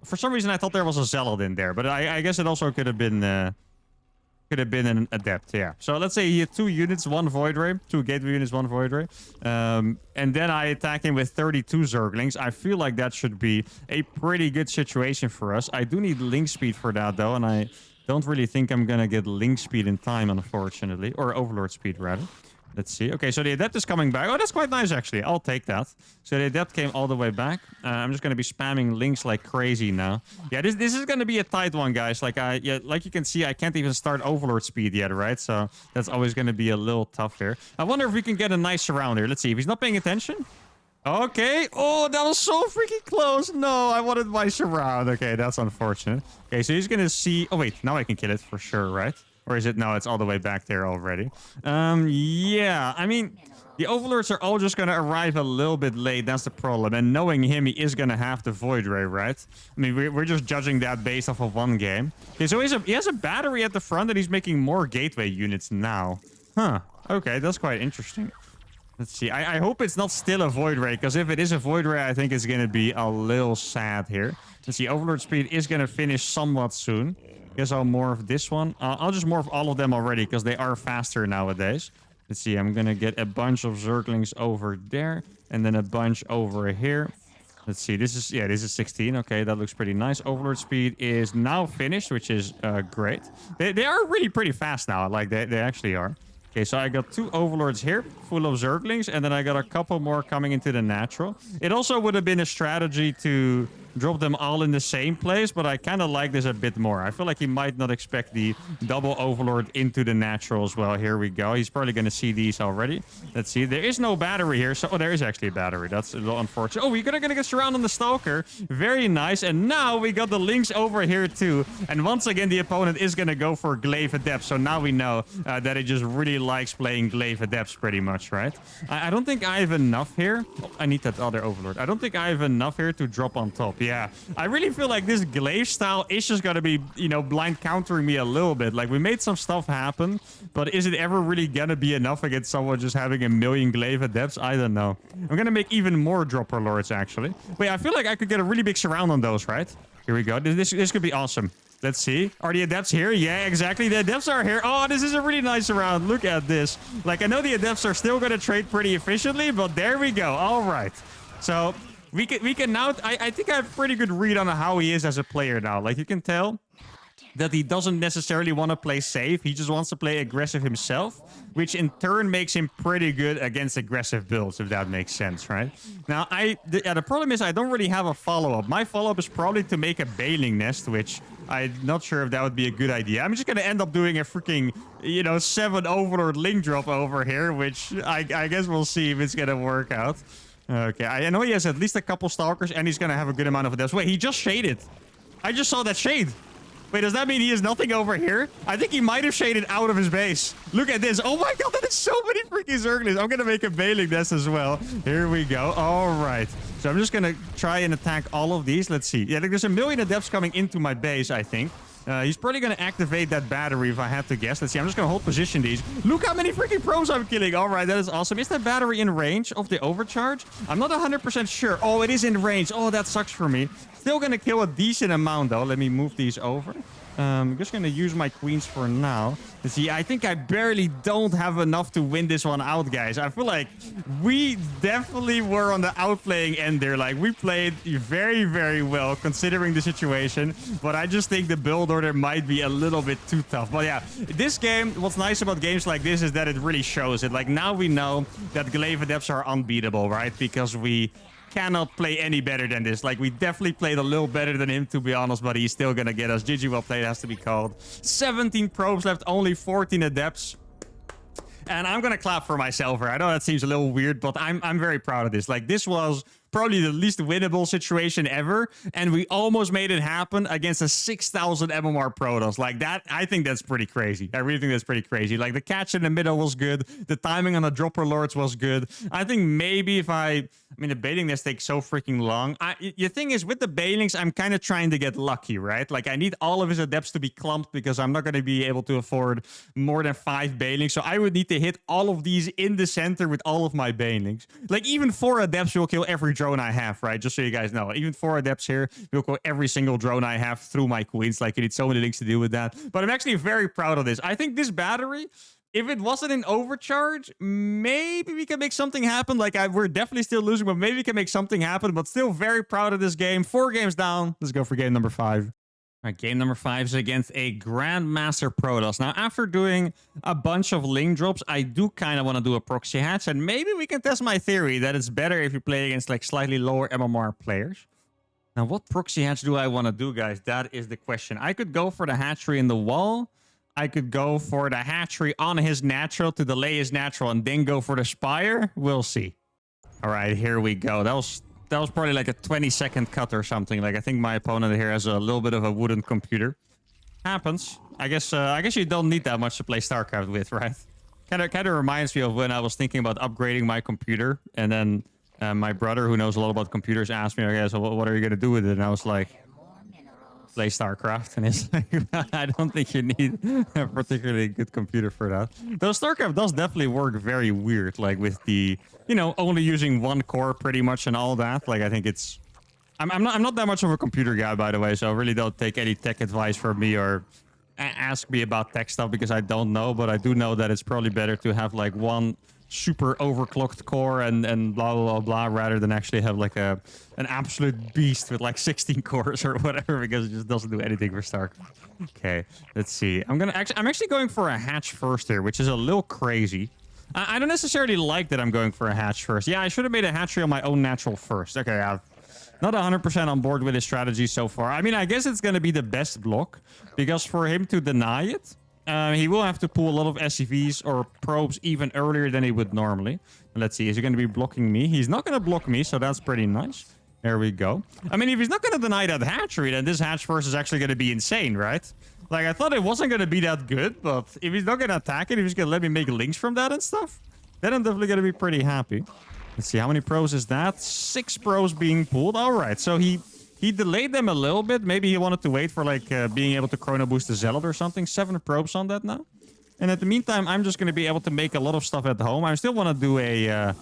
For some reason, I thought there was a Zealot in there, but I guess it also could have been an Adept, yeah. So let's say he had 2 units, 1 Void Ray, 2 Gateway units, 1 Void Ray. And then I attack him with 32 Zerglings. I feel like that should be a pretty good situation for us. I do need Link Speed for that, though, and I don't really think I'm gonna get Link Speed in time, unfortunately. Or Overlord Speed, rather. Let's see. Okay, so the Adept is coming back. Oh, that's quite nice, actually. I'll take that. So the Adept came all the way back. I'm just going to be spamming links like crazy now. Yeah, this is going to be a tight one, guys. Like, like you can see, I can't even start Overlord speed yet, right? So that's always going to be a little tough here. I wonder if we can get a nice surround here. Let's see. If he's not paying attention. Okay. Oh, that was so freaking close. No, I wanted my surround. Okay, that's unfortunate. Okay, so he's going to see... Oh, wait. Now I can kill it for sure, right? Or is it? No, it's all the way back there already. Yeah, I mean, the Overlords are all just going to arrive a little bit late. That's the problem. And knowing him, he is going to have the Void Ray, right? I mean, we're just judging that based off of 1 game. Okay, so he has a battery at the front and he's making more Gateway units now. Huh. Okay, that's quite interesting. Let's see. I hope it's not still a Void Ray, because if it is a Void Ray, I think it's going to be a little sad here. Let's see. Overlord speed is going to finish somewhat soon. Guess I'll morph this one. I'll just morph all of them already because they are faster nowadays. Let's see. I'm going to get a bunch of Zerglings over there and then a bunch over here. Let's see. This is 16. Okay, that looks pretty nice. Overlord speed is now finished, which is great. They are really pretty fast now. Like, they actually are. Okay, so I got 2 Overlords here, full of Zerglings, and then I got a couple more coming into the natural. It also would have been a strategy to drop them all in the same place, but I kind of like this a bit more. I feel like he might not expect the double Overlord into the natural as well. Here we go. He's probably going to see these already. Let's see. There is no battery here. So, oh, there is actually a battery. That's a little unfortunate. Oh, we're going to get surrounded on the Stalker. Very nice. And now we got the links over here too. And once again, the opponent is going to go for Glaive Adepts. So now we know that he just really likes playing Glaive Adepts pretty much, right? I don't think I have enough here. Oh, I need that other Overlord. I don't think I have enough here to drop on top. Yeah, I really feel like this Glaive style is just going to be, blind countering me a little bit. Like, we made some stuff happen, but is it ever really going to be enough against someone just having a million Glaive Adepts? I don't know. I'm going to make even more Dropper Lords, actually. Wait, I feel like I could get a really big surround on those, right? Here we go. This could be awesome. Let's see. Are the Adepts here? Yeah, exactly. The Adepts are here. Oh, this is a really nice round. Look at this. Like, I know the Adepts are still going to trade pretty efficiently, but there we go. All right. So we can now... I think I have a pretty good read on how he is as a player now. Like, you can tell that he doesn't necessarily want to play safe. He just wants to play aggressive himself, which in turn makes him pretty good against aggressive builds, if that makes sense, right? Now, the problem is I don't really have a follow-up. My follow-up is probably to make a baling nest, which I'm not sure if that would be a good idea. I'm just going to end up doing a freaking, 7 Overlord link drop over here, which I guess we'll see if it's going to work out. Okay, I know he has at least a couple Stalkers, and he's going to have a good amount of adepts. Wait, he just shaded. I just saw that shade. Wait, does that mean he has nothing over here? I think he might have shaded out of his base. Look at this. Oh my god, that is so many freaking Zerglings. I'm going to make a baling nest as well. Here we go. All right. So I'm just going to try and attack all of these. Let's see. Yeah, there's a million adepts coming into my base, I think. He's probably going to activate that battery if I had to guess. Let's see. I'm just going to hold position these. Look how many freaking pros I'm killing. All right, that is awesome. Is that battery in range of the overcharge? I'm not 100% sure. Oh, it is in range. Oh, that sucks for me. Still going to kill a decent amount, though. Let me move these over. I'm just going to use my queens for now. Let's see, I think I barely don't have enough to win this one out, guys. I feel like we definitely were on the outplaying end there. Like, we played very, very well considering the situation. But I just think the build order might be a little bit too tough. But yeah, this game, what's nice about games like this is that it really shows it. Like, now we know that Glaive Adepts are unbeatable, right? Because we cannot play any better than this. Like, we definitely played a little better than him, to be honest, but he's still gonna get us. GG, well played, has to be called. 17 probes left, only 14 adepts. And I'm gonna clap for myself here. I know that seems a little weird, but I'm very proud of this. Like, this was probably the least winnable situation ever, and we almost made it happen against a 6,000 MMR Protoss. Like, that, I think that's pretty crazy. I really think that's pretty crazy. Like, the catch in the middle was good. The timing on the Dropper Lords was good. I think maybe if I mean, the bailing nest takes so freaking long. The thing is, with the bailings, I'm kind of trying to get lucky, right? Like, I need all of his adepts to be clumped because I'm not going to be able to afford more than 5 bailings. So I would need to hit all of these in the center with all of my bailings. Like, even 4 adepts will kill every drone I have, right? Just so you guys know. Even 4 adepts here will kill every single drone I have through my queens. Like, you need so many links to do with that. But I'm actually very proud of this. I think this battery, if it wasn't in overcharge, maybe we can make something happen. Like, we're definitely still losing, but maybe we can make something happen. But still very proud of this game. 4 games down. Let's go for game number 5. All right, game number 5 is against a Grandmaster Protoss. Now, after doing a bunch of link drops, I do kind of want to do a proxy hatch. And maybe we can test my theory that it's better if you play against, like, slightly lower MMR players. Now, what proxy hatch do I want to do, guys? That is the question. I could go for the hatchery in the wall. I could go for the hatchery on his natural to delay his natural and then go for the spire. We'll see. All right, here we go. That was probably like a 20-second cut or something. Like, I think my opponent here has a little bit of a wooden computer. Happens. I guess you don't need that much to play StarCraft with, right? Kind of reminds me of when I was thinking about upgrading my computer, and then my brother, who knows a lot about computers, asked me, "Okay, so what are you gonna do with it?" And I was like, play StarCraft, and it's like, I don't think you need a particularly good computer for that. Though StarCraft does definitely work very weird, like with the, only using 1 core pretty much and all that. Like, I think it's, I'm not that much of a computer guy, by the way, so really don't take any tech advice from me or ask me about tech stuff because I don't know, but I do know that it's probably better to have like 1 super overclocked core and blah blah blah rather than actually have like an absolute beast with like 16 cores or whatever, because it just doesn't do anything for StarCraft. Okay, let's see. I'm actually going for a hatch first here, which is a little crazy. I don't necessarily like that I'm going for a hatch first. Yeah, I should have made a hatchery on my own natural first. Okay, I'm not 100% on board with his strategy so far. I mean, I guess it's going to be the best block, because for him to deny it, he will have to pull a lot of SCVs or probes even earlier than he would normally. Let's see, is he going to be blocking me? He's not going to block me, so that's pretty nice. There we go. I mean, if he's not going to deny that hatchery, then this hatch first is actually going to be insane, right? Like, I thought it wasn't going to be that good, but if he's not going to attack it, if he's going to let me make links from that and stuff, then I'm definitely going to be pretty happy. Let's see, how many pros is that? 6 pros being pulled. All right, so he delayed them a little bit. Maybe he wanted to wait for, like, being able to chrono boost the Zealot or something. 7 probes on that now. And at the meantime, I'm just going to be able to make a lot of stuff at home. I still want to do a,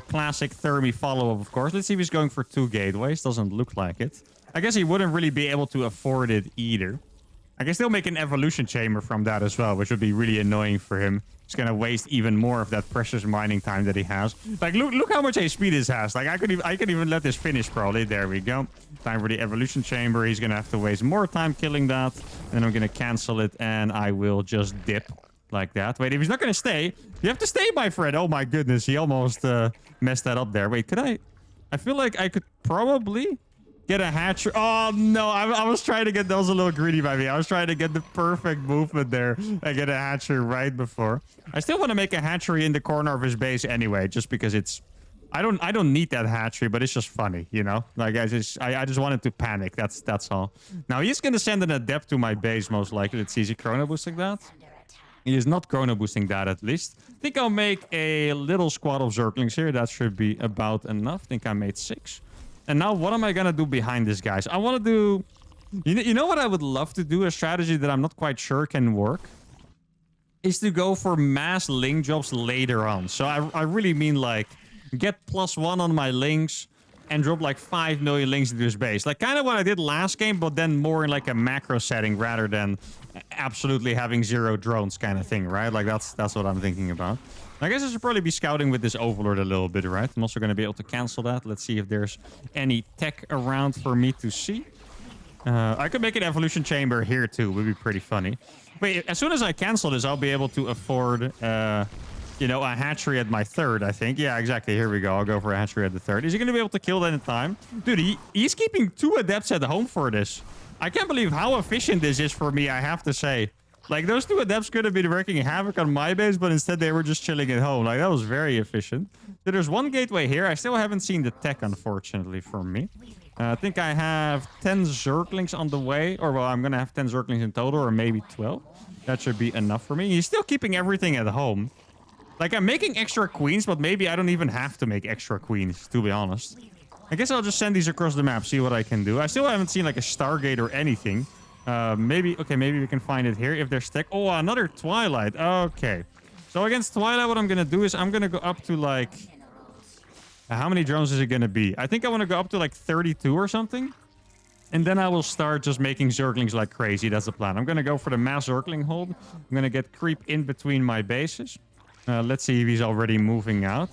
classic Thermi follow-up, of course. Let's see if he's going for 2 gateways. Doesn't look like it. I guess he wouldn't really be able to afford it either. I can still make an evolution chamber from that as well, which would be really annoying for him. It's going to waste even more of that precious mining time that he has. Like, look how much HP this has. Like, I could even let this finish, probably. There we go. Time for the evolution chamber. He's going to have to waste more time killing that. Then I'm going to cancel it, and I will just dip like that. Wait, if he's not going to stay, you have to stay, my friend. Oh, my goodness. He almost messed that up there. Wait, could I? I feel like I could probably get a hatchery. Oh, no. I was trying to get... That was a little greedy by me. I was trying to get the perfect movement there and get a hatchery right before. I still want to make a hatchery in the corner of his base anyway, just because it's... I don't need that hatchery, but it's just funny, you know? Like, I just wanted to panic. That's all. Now, he's going to send an adept to my base, most likely. Let's see, is he chrono boosting that? He is not chrono boosting that, at least. I think I'll make a little squad of Zerglings here. That should be about enough. I think I made 6. And now, what am I going to do behind this, guys? I want to do... You know what I would love to do? A strategy that I'm not quite sure can work? Is to go for mass link jobs later on. So I really mean, like, get +1 on my links and drop, like, 5 million links into his base. Like, kind of what I did last game, but then more in, like, a macro setting rather than absolutely having 0 drones kind of thing, right? Like, that's what I'm thinking about. I guess I should probably be scouting with this Overlord a little bit, right? I'm also going to be able to cancel that. Let's see if there's any tech around for me to see. I could make an evolution chamber here, too. Would be pretty funny. Wait, as soon as I cancel this, I'll be able to afford, you know, a hatchery at my 3rd, I think. Yeah, exactly. Here we go. I'll go for a hatchery at the 3rd. Is he going to be able to kill that in time? Dude, he's keeping 2 adepts at home for this. I can't believe how efficient this is for me, I have to say. Like, those 2 adepts could have been wreaking havoc on my base, but instead they were just chilling at home. Like, that was very efficient. So there's 1 gateway here. I still haven't seen the tech, unfortunately, for me. I think I have 10 Zerglings on the way. Or, well, I'm going to have 10 Zerglings in total, or maybe 12. That should be enough for me. He's still keeping everything at home. Like, I'm making extra queens, but maybe I don't even have to make extra queens, to be honest. I guess I'll just send these across the map, see what I can do. I still haven't seen, like, a Stargate or anything. Maybe we can find it here if there's tech. Oh, another Twilight. Okay. So against Twilight, what I'm going to do is I'm going to go up to, like... how many drones is it going to be? I think I want to go up to, like, 32 or something. And then I will start just making Zerglings like crazy. That's the plan. I'm going to go for the mass Zergling hold. I'm going to get creep in between my bases. Let's see if he's already moving out.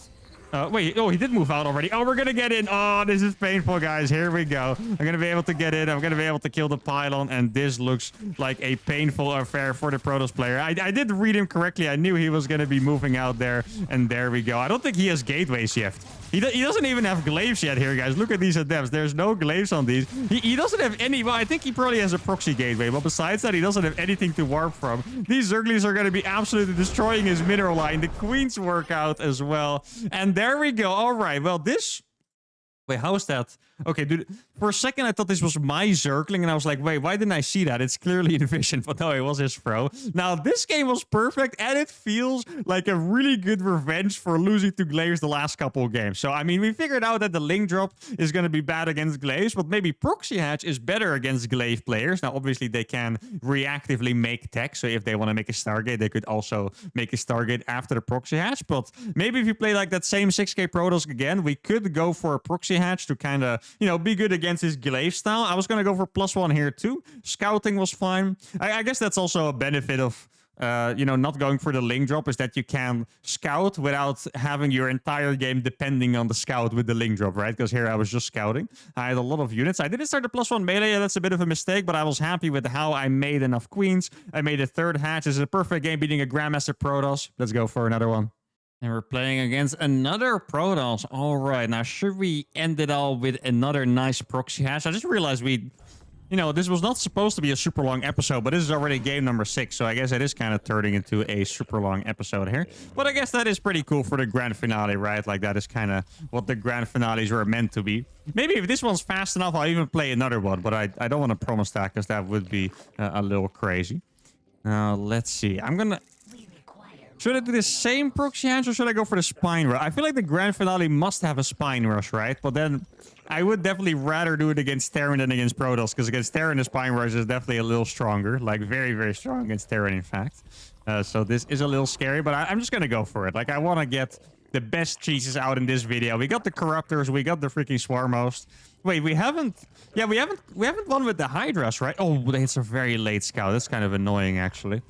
Wait, oh, he did move out already. Oh, we're going to get in. Oh, this is painful, guys. Here we go. I'm going to be able to get in. I'm going to be able to kill the pylon. And this looks like a painful affair for the Protoss player. I did read him correctly. I knew he was going to be moving out there. And there we go. I don't think he has gateways yet. He doesn't even have glaives yet here, guys. Look at these adepts. There's no glaives on these. He doesn't have any... Well, I think he probably has a proxy gateway. But besides that, he doesn't have anything to warp from. These Zerglings are going to be absolutely destroying his mineral line. The queens work out as well. And there we go. All right. Well, this... Wait, how is that? Okay, dude. For a second, I thought this was my Zergling, and I was like, wait, why didn't I see that? It's clearly inefficient, but no, it was his pro. Now, this game was perfect, and it feels like a really good revenge for losing to Glaives the last couple of games. So, I mean, we figured out that the link drop is going to be bad against Glaives, but maybe Proxy Hatch is better against Glaive players. Now, obviously, they can reactively make tech, so if they want to make a Stargate, they could also make a Stargate after the Proxy Hatch, but maybe if you play like that same 6k Protoss again, we could go for a Proxy Hatch to kind of, you know, be good against his Glaive style. I was going to go for +1 here too. Scouting was fine. I guess that's also a benefit of, you know, not going for the link drop, is that you can scout without having your entire game depending on the scout with the link drop, right? Because here I was just scouting. I had a lot of units. I didn't start the +1 melee. That's a bit of a mistake, but I was happy with how I made enough queens. I made a 3rd hatch. This is a perfect game beating a Grandmaster Protoss. Let's go for another one. And we're playing against another Protoss. All right, now should we end it all with another nice proxy hatch? I just realized you know, this was not supposed to be a super long episode, but this is already game number 6, so I guess it is kind of turning into a super long episode here. But I guess that is pretty cool for the grand finale, right? Like, that is kind of what the grand finales were meant to be. Maybe if this one's fast enough, I'll even play another one, but I don't want to promise that, because that would be a little crazy. Now, let's see. Should I do the same proxy hatch or should I go for the spine rush? I feel like the grand finale must have a spine rush, right? But then I would definitely rather do it against Terran than against Protoss, because against Terran, the spine rush is definitely a little stronger. Like, very, very strong against Terran, in fact. So this is a little scary, but I'm just going to go for it. Like, I want to get the best cheeses out in this video. We got the Corruptors. We got the freaking Swarmhost. Wait, we haven't... Yeah, we haven't won with the Hydras, right? Oh, it's a very late scout. That's kind of annoying, actually.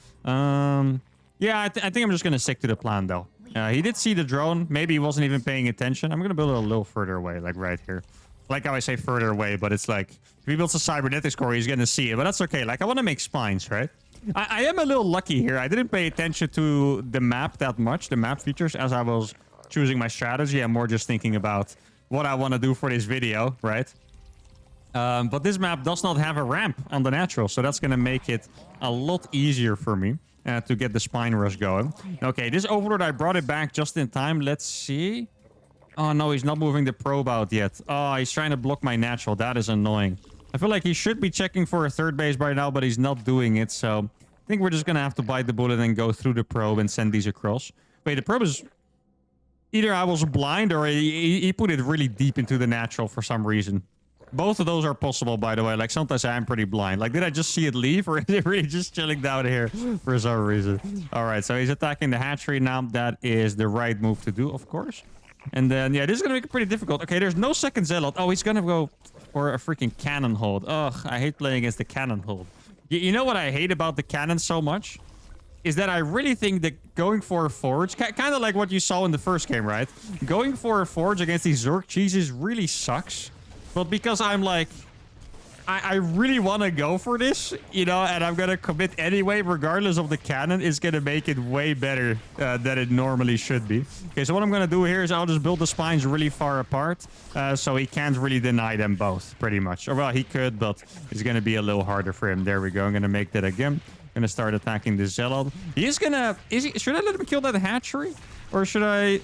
Yeah, I think I'm just going to stick to the plan, though. He did see the drone. Maybe he wasn't even paying attention. I'm going to build it a little further away, like right here. like how I say further away, but it's like, if he builds a cybernetics core, he's going to see it. But that's okay. Like, I want to make spines, right? I am a little lucky here. I didn't pay attention to the map that much, the map features, as I was choosing my strategy. I'm more just thinking about what I want to do for this video, right? But this map does not have a ramp on the natural, so that's going to make it a lot easier for me to get the spine rush going. Okay, this overlord, I brought it back just in time. Let's see. Oh, no, he's not moving the probe out yet. Oh, he's trying to block my natural. That is annoying. I feel like he should be checking for a third base by now, but he's not doing it. So I think we're just going to have to bite the bullet and go through the probe and send these across. Wait, the probe is... Either I was blind or he put it really deep into the natural for some reason. Both of those are possible, by the way. Like, sometimes I'm pretty blind. Like, did I just see it leave, or is it really just chilling down here for some reason? All right, so he's attacking the hatchery now. That is the right move to do, of course. And then, yeah, this is going to make it pretty difficult. Okay, there's no second zealot. Oh, he's going to go for a freaking cannon hold. Ugh, I hate playing against the cannon hold. You know what I hate about the cannon so much? Is that I really think that going for a forge, kind of like what you saw in the first game, right? Going for a forge against these Zerg cheeses really sucks. But because I'm like, I really want to go for this, you know, and I'm going to commit anyway, regardless of the cannon, is going to make it way better than it normally should be. Okay, so what I'm going to do here is I'll just build the spines really far apart, so he can't really deny them both, pretty much. Or, well, he could, but it's going to be a little harder for him. There we go. I'm going to make that again. Gonna start attacking the zealot. He's gonna... should I let him kill that hatchery? Or should I...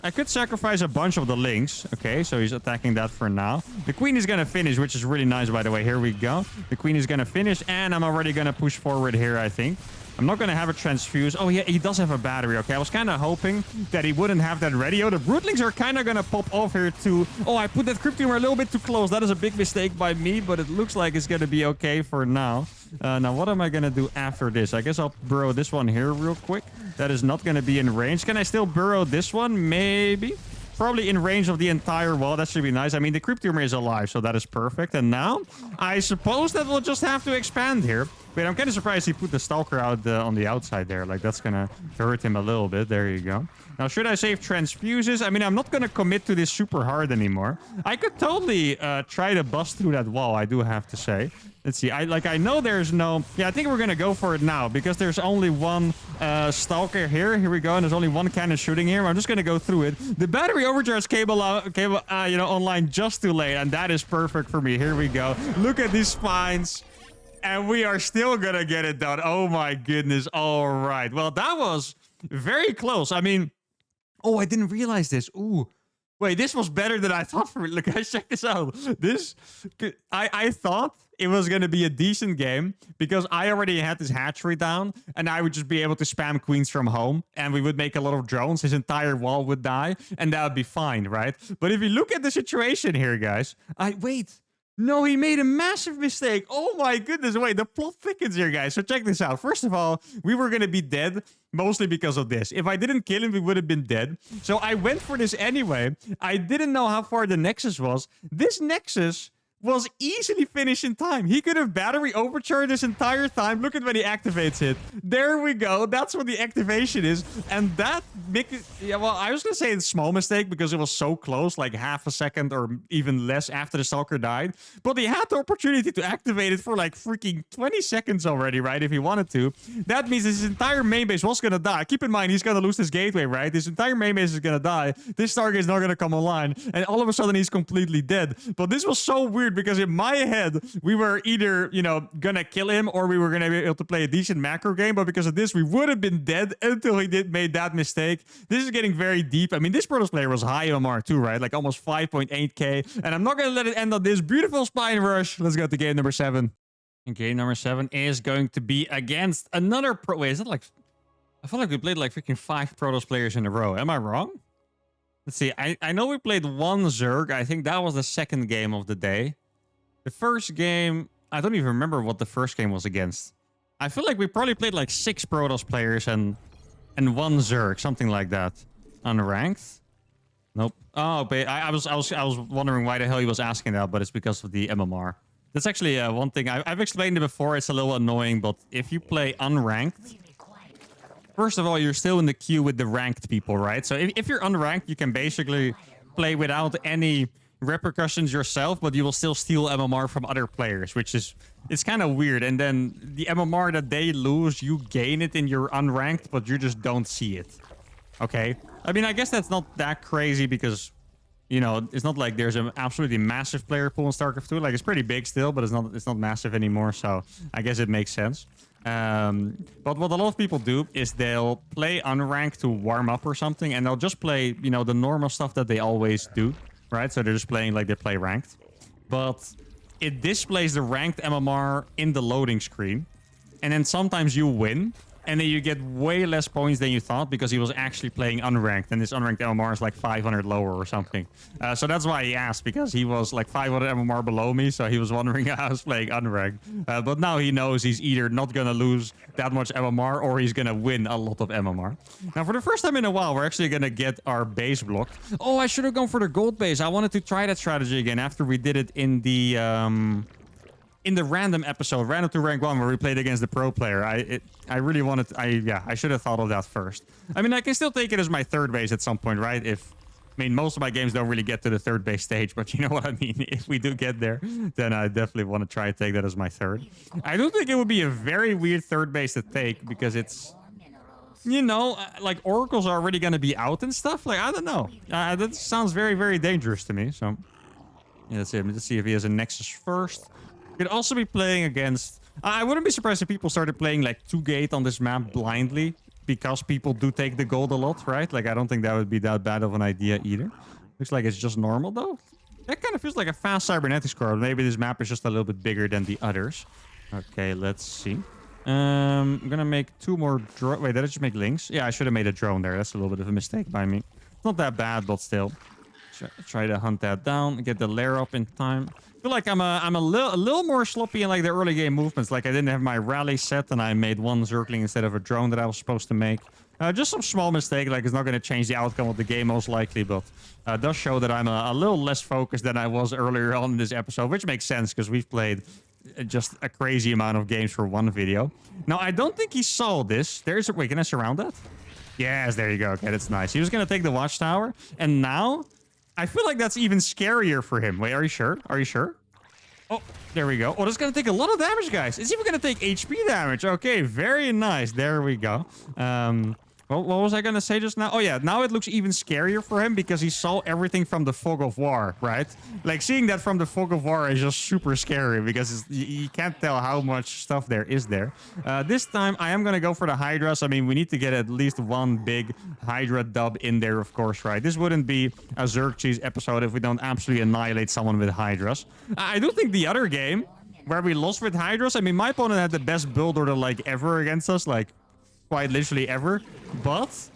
I could sacrifice a bunch of the lynx. Okay, so he's attacking that for now. The queen is gonna finish, which is really nice, by the way. Here we go. The queen is gonna finish, and I'm already gonna push forward here, I think. I'm not gonna have a transfuse. Oh, yeah, he does have a battery. Okay, I was kind of hoping that he wouldn't have that ready. Oh, the brootlings are kind of gonna pop off here, too. Oh, I put that cryptumor a little bit too close. That is a big mistake by me, but it looks like it's gonna be okay for now. Now, what am I gonna do after this? I guess I'll burrow this one here real quick. That is not gonna be in range. Can I still burrow this one? Maybe. Probably in range of the entire wall. That should be nice. I mean, the cryptumor is alive, so that is perfect. And now, I suppose that we'll just have to expand here. Wait, I'm kind of surprised he put the stalker out on the outside there. Like, that's gonna hurt him a little bit. There you go. Now, should I save transfuses? I mean, I'm not gonna commit to this super hard anymore. I could totally try to bust through that wall, I do have to say. Let's see. I know there's no... Yeah, I think we're gonna go for it now, because there's only one stalker here. Here we go, and there's only one cannon shooting here. I'm just gonna go through it. The battery overcharge came online just too late, and that is perfect for me. Here we go. Look at these spines. And we are still gonna get it done. Oh my goodness. All right. Well, that was very close. I mean... Oh, I didn't realize this. Ooh. Wait, this was better than I thought for it. Look, guys, check this out. This... I thought it was going to be a decent game because I already had this hatchery down and I would just be able to spam queens from home and we would make a lot of drones. His entire wall would die and that would be fine, right? But if you look at the situation here, guys... Wait... No, he made a massive mistake. Oh my goodness. Wait, the plot thickens here, guys. So check this out. First of all, we were going to be dead mostly because of this. If I didn't kill him, we would have been dead. So I went for this anyway. I didn't know how far the Nexus was. This Nexus was easily finished in time. He could have battery overcharged this entire time. Look at when he activates it. There we go. That's what the activation is. And that... Yeah, well, I was going to say it's a small mistake because it was so close, like half a second or even less after the Stalker died. But he had the opportunity to activate it for like freaking 20 seconds already, right? If he wanted to. That means his entire main base was going to die. Keep in mind, he's going to lose his gateway, right? His entire main base is going to die. This Stargate is not going to come online. And all of a sudden, he's completely dead. But this was so weird because in my head, we were either, you know, gonna kill him or we were gonna be able to play a decent macro game. But because of this, we would have been dead until he made that mistake. This is getting very deep. I mean, this Protoss player was high MMR too, right? Like almost 5.8k. And I'm not gonna let it end on this beautiful spine rush. Let's go to game number 7. And game number 7 is going to be against another pro... Wait, is it like... I feel like we played like freaking 5 Protoss players in a row. Am I wrong? Let's see. I know we played one Zerg. I think that was the second game of the day. The first game, I don't even remember what the first game was against. I feel like we probably played like 6 Protoss players and one Zerg, something like that. Unranked? Nope. Oh, but I was wondering why the hell he was asking that, but it's because of the MMR. That's actually one thing. I've explained it before. It's a little annoying, but if you play unranked, first of all, you're still in the queue with the ranked people, right? So if you're unranked, you can basically play without any repercussions yourself, but you will still steal MMR from other players, which is it's kind of weird. And then the MMR that they lose, you gain it in your unranked, but you just don't see it. Okay, I mean, I guess that's not that crazy because, you know, it's not like there's an absolutely massive player pool in StarCraft 2. Like, it's pretty big still, but it's not massive anymore. So I guess it makes sense. But what a lot of people do is they'll play unranked to warm up or something, and they'll just play, you know, the normal stuff that they always do, right? So they're just playing like they play ranked. But it displays the ranked MMR in the loading screen, and then sometimes you win, and then you get way less points than you thought because he was actually playing unranked, and this unranked MMR is like 500 lower or something. So that's why he asked, because he was like 500 MMR below me, so he was wondering how I was playing unranked. But now he knows he's either not going to lose that much MMR or he's going to win a lot of MMR. Now, for the first time in a while, we're actually going to get our base blocked. Oh, I should have gone for the gold base. I wanted to try that strategy again after we did it in the random episode, random to rank 1, where we played against the pro player. I really wanted I should have thought of that first. I mean, I can still take it as my third base at some point, right? I mean, most of my games don't really get to the third base stage, but you know what I mean? If we do get there, then I definitely want to try to take that as my third. I do think it would be a very weird third base to take because it's, you know, like oracles are already going to be out and stuff. Like, I don't know. That sounds very, very dangerous to me. So yeah, let's see if he has a Nexus first. Could also be playing against... I wouldn't be surprised if people started playing like 2-gate on this map blindly, because people do take the gold a lot, right? Like, I don't think that would be that bad of an idea either. Looks like it's just normal, though. That kind of feels like a fast cybernetics core. Maybe this map is just a little bit bigger than the others. Okay, let's see. I'm gonna make 2 more drone... Wait, did I just make links? Yeah, I should have made a drone there. That's a little bit of a mistake by me. Not that bad, but still. Try to hunt that down, get the lair up in time. I feel like I'm a little more sloppy in like the early game movements. Like, I didn't have my rally set and I made 1 Zergling instead of a drone that I was supposed to make. Just some small mistake. Like, it's not going to change the outcome of the game most likely, but it does show that I'm a little less focused than I was earlier on in this episode, which makes sense because we've played just a crazy amount of games for 1 video. Now, I don't think he saw this. Wait, can I surround that? Yes, there you go. Okay, that's nice. He was going to take the watchtower, and now I feel like that's even scarier for him. Wait, are you sure? Are you sure? Oh, there we go. Oh, that's going to take a lot of damage, guys. It's even going to take HP damage. Okay, very nice. There we go. What was I going to say just now? Oh, yeah. Now it looks even scarier for him because he saw everything from the fog of war, right? Like, seeing that from the fog of war is just super scary because you can't tell how much stuff there is there. This time, I am going to go for the Hydras. I mean, we need to get at least 1 big Hydra dub in there, of course, right? This wouldn't be a Zerg Cheese episode if we don't absolutely annihilate someone with Hydras. I do think the other game where we lost with Hydras, I mean, my opponent had the best build order, like, ever against us, like, quite literally ever, but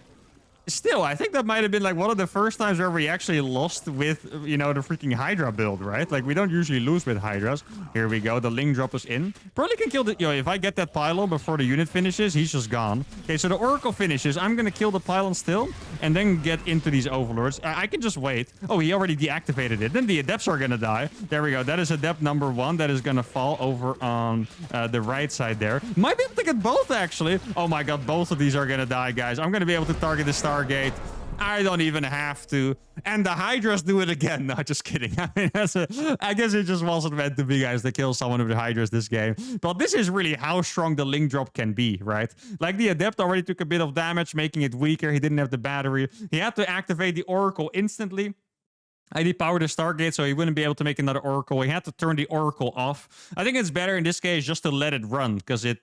still, I think that might have been like one of the first times where we actually lost with, you know, the freaking Hydra build, right? Like, we don't usually lose with Hydras. Here we go. The Ling drop is in. Probably can kill the... Yo, if I get that pylon before the unit finishes, he's just gone. Okay, so the Oracle finishes. I'm going to kill the pylon still and then get into these Overlords. I can just wait. Oh, he already deactivated it. Then the Adepts are going to die. There we go. That is Adept number 1. That is going to fall over on the right side there. Might be able to get both, actually. Oh my god, both of these are going to die, guys. I'm going to be able to target the Stargate. I don't even have to. And the Hydras do it again. No, just kidding. I mean, I guess it just wasn't meant to be, guys, to kill someone with the Hydras this game. But this is really how strong the Ling drop can be, right? Like, the Adept already took a bit of damage, making it weaker. He didn't have the battery. He had to activate the Oracle instantly. I depowered the Stargate, so he wouldn't be able to make another Oracle. He had to turn the Oracle off. I think it's better in this case just to let it run, because it...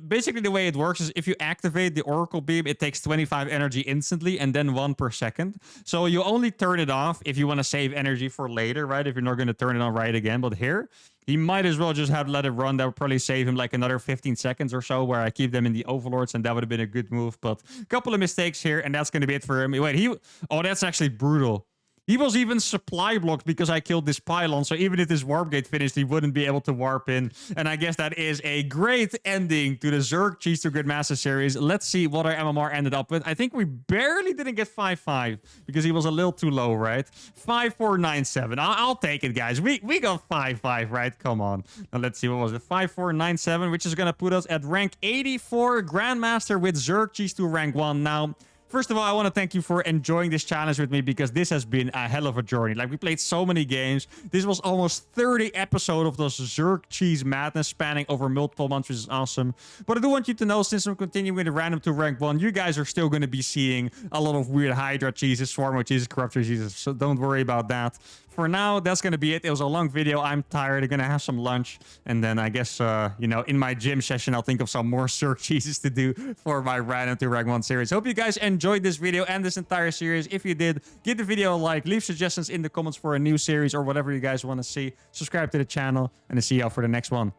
Basically, the way it works is if you activate the Oracle Beam, it takes 25 energy instantly and then 1 per second. So you only turn it off if you want to save energy for later, right? If you're not going to turn it on right again. But here, he might as well just have let it run. That would probably save him like another 15 seconds or so, where I keep them in the Overlords, and that would have been a good move. But a couple of mistakes here, and that's going to be it for him. Wait, oh, that's actually brutal. He was even supply blocked because I killed this pylon, so even if this warp gate finished, he wouldn't be able to warp in. And I guess that is a great ending to the Zerg Cheese to Gridmaster series. Let's see what our MMR ended up with. I think we barely didn't get 5-5 because he was a little too low, right? 5-4-9-7. I'll take it, guys. We got 5-5, right? Come on. Now let's see, what was it? 5-4-9-7, which is going to put us at rank 84 Grandmaster with Zerg Cheese to rank 1. Now, First of all, I want to thank you for enjoying this challenge with me because this has been a hell of a journey. Like, we played so many games. This was almost 30 episodes of this Zerg cheese madness spanning over multiple months, which is awesome. But I do want you to know, since I'm continuing the random to rank 1, you guys are still going to be seeing a lot of weird Hydra cheeses, Swarmo cheeses, Corruptor cheeses, so don't worry about that. For now, that's going to be it. It was a long video. I'm tired. I'm going to have some lunch. And then I guess, you know, in my gym session, I'll think of some more Zerg cheeses to do for my random to rank 1 series. Hope you guys enjoyed this video and this entire series. If you did, give the video a like. Leave suggestions in the comments for a new series or whatever you guys want to see. Subscribe to the channel. And I'll see y'all for the next one.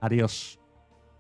Adios.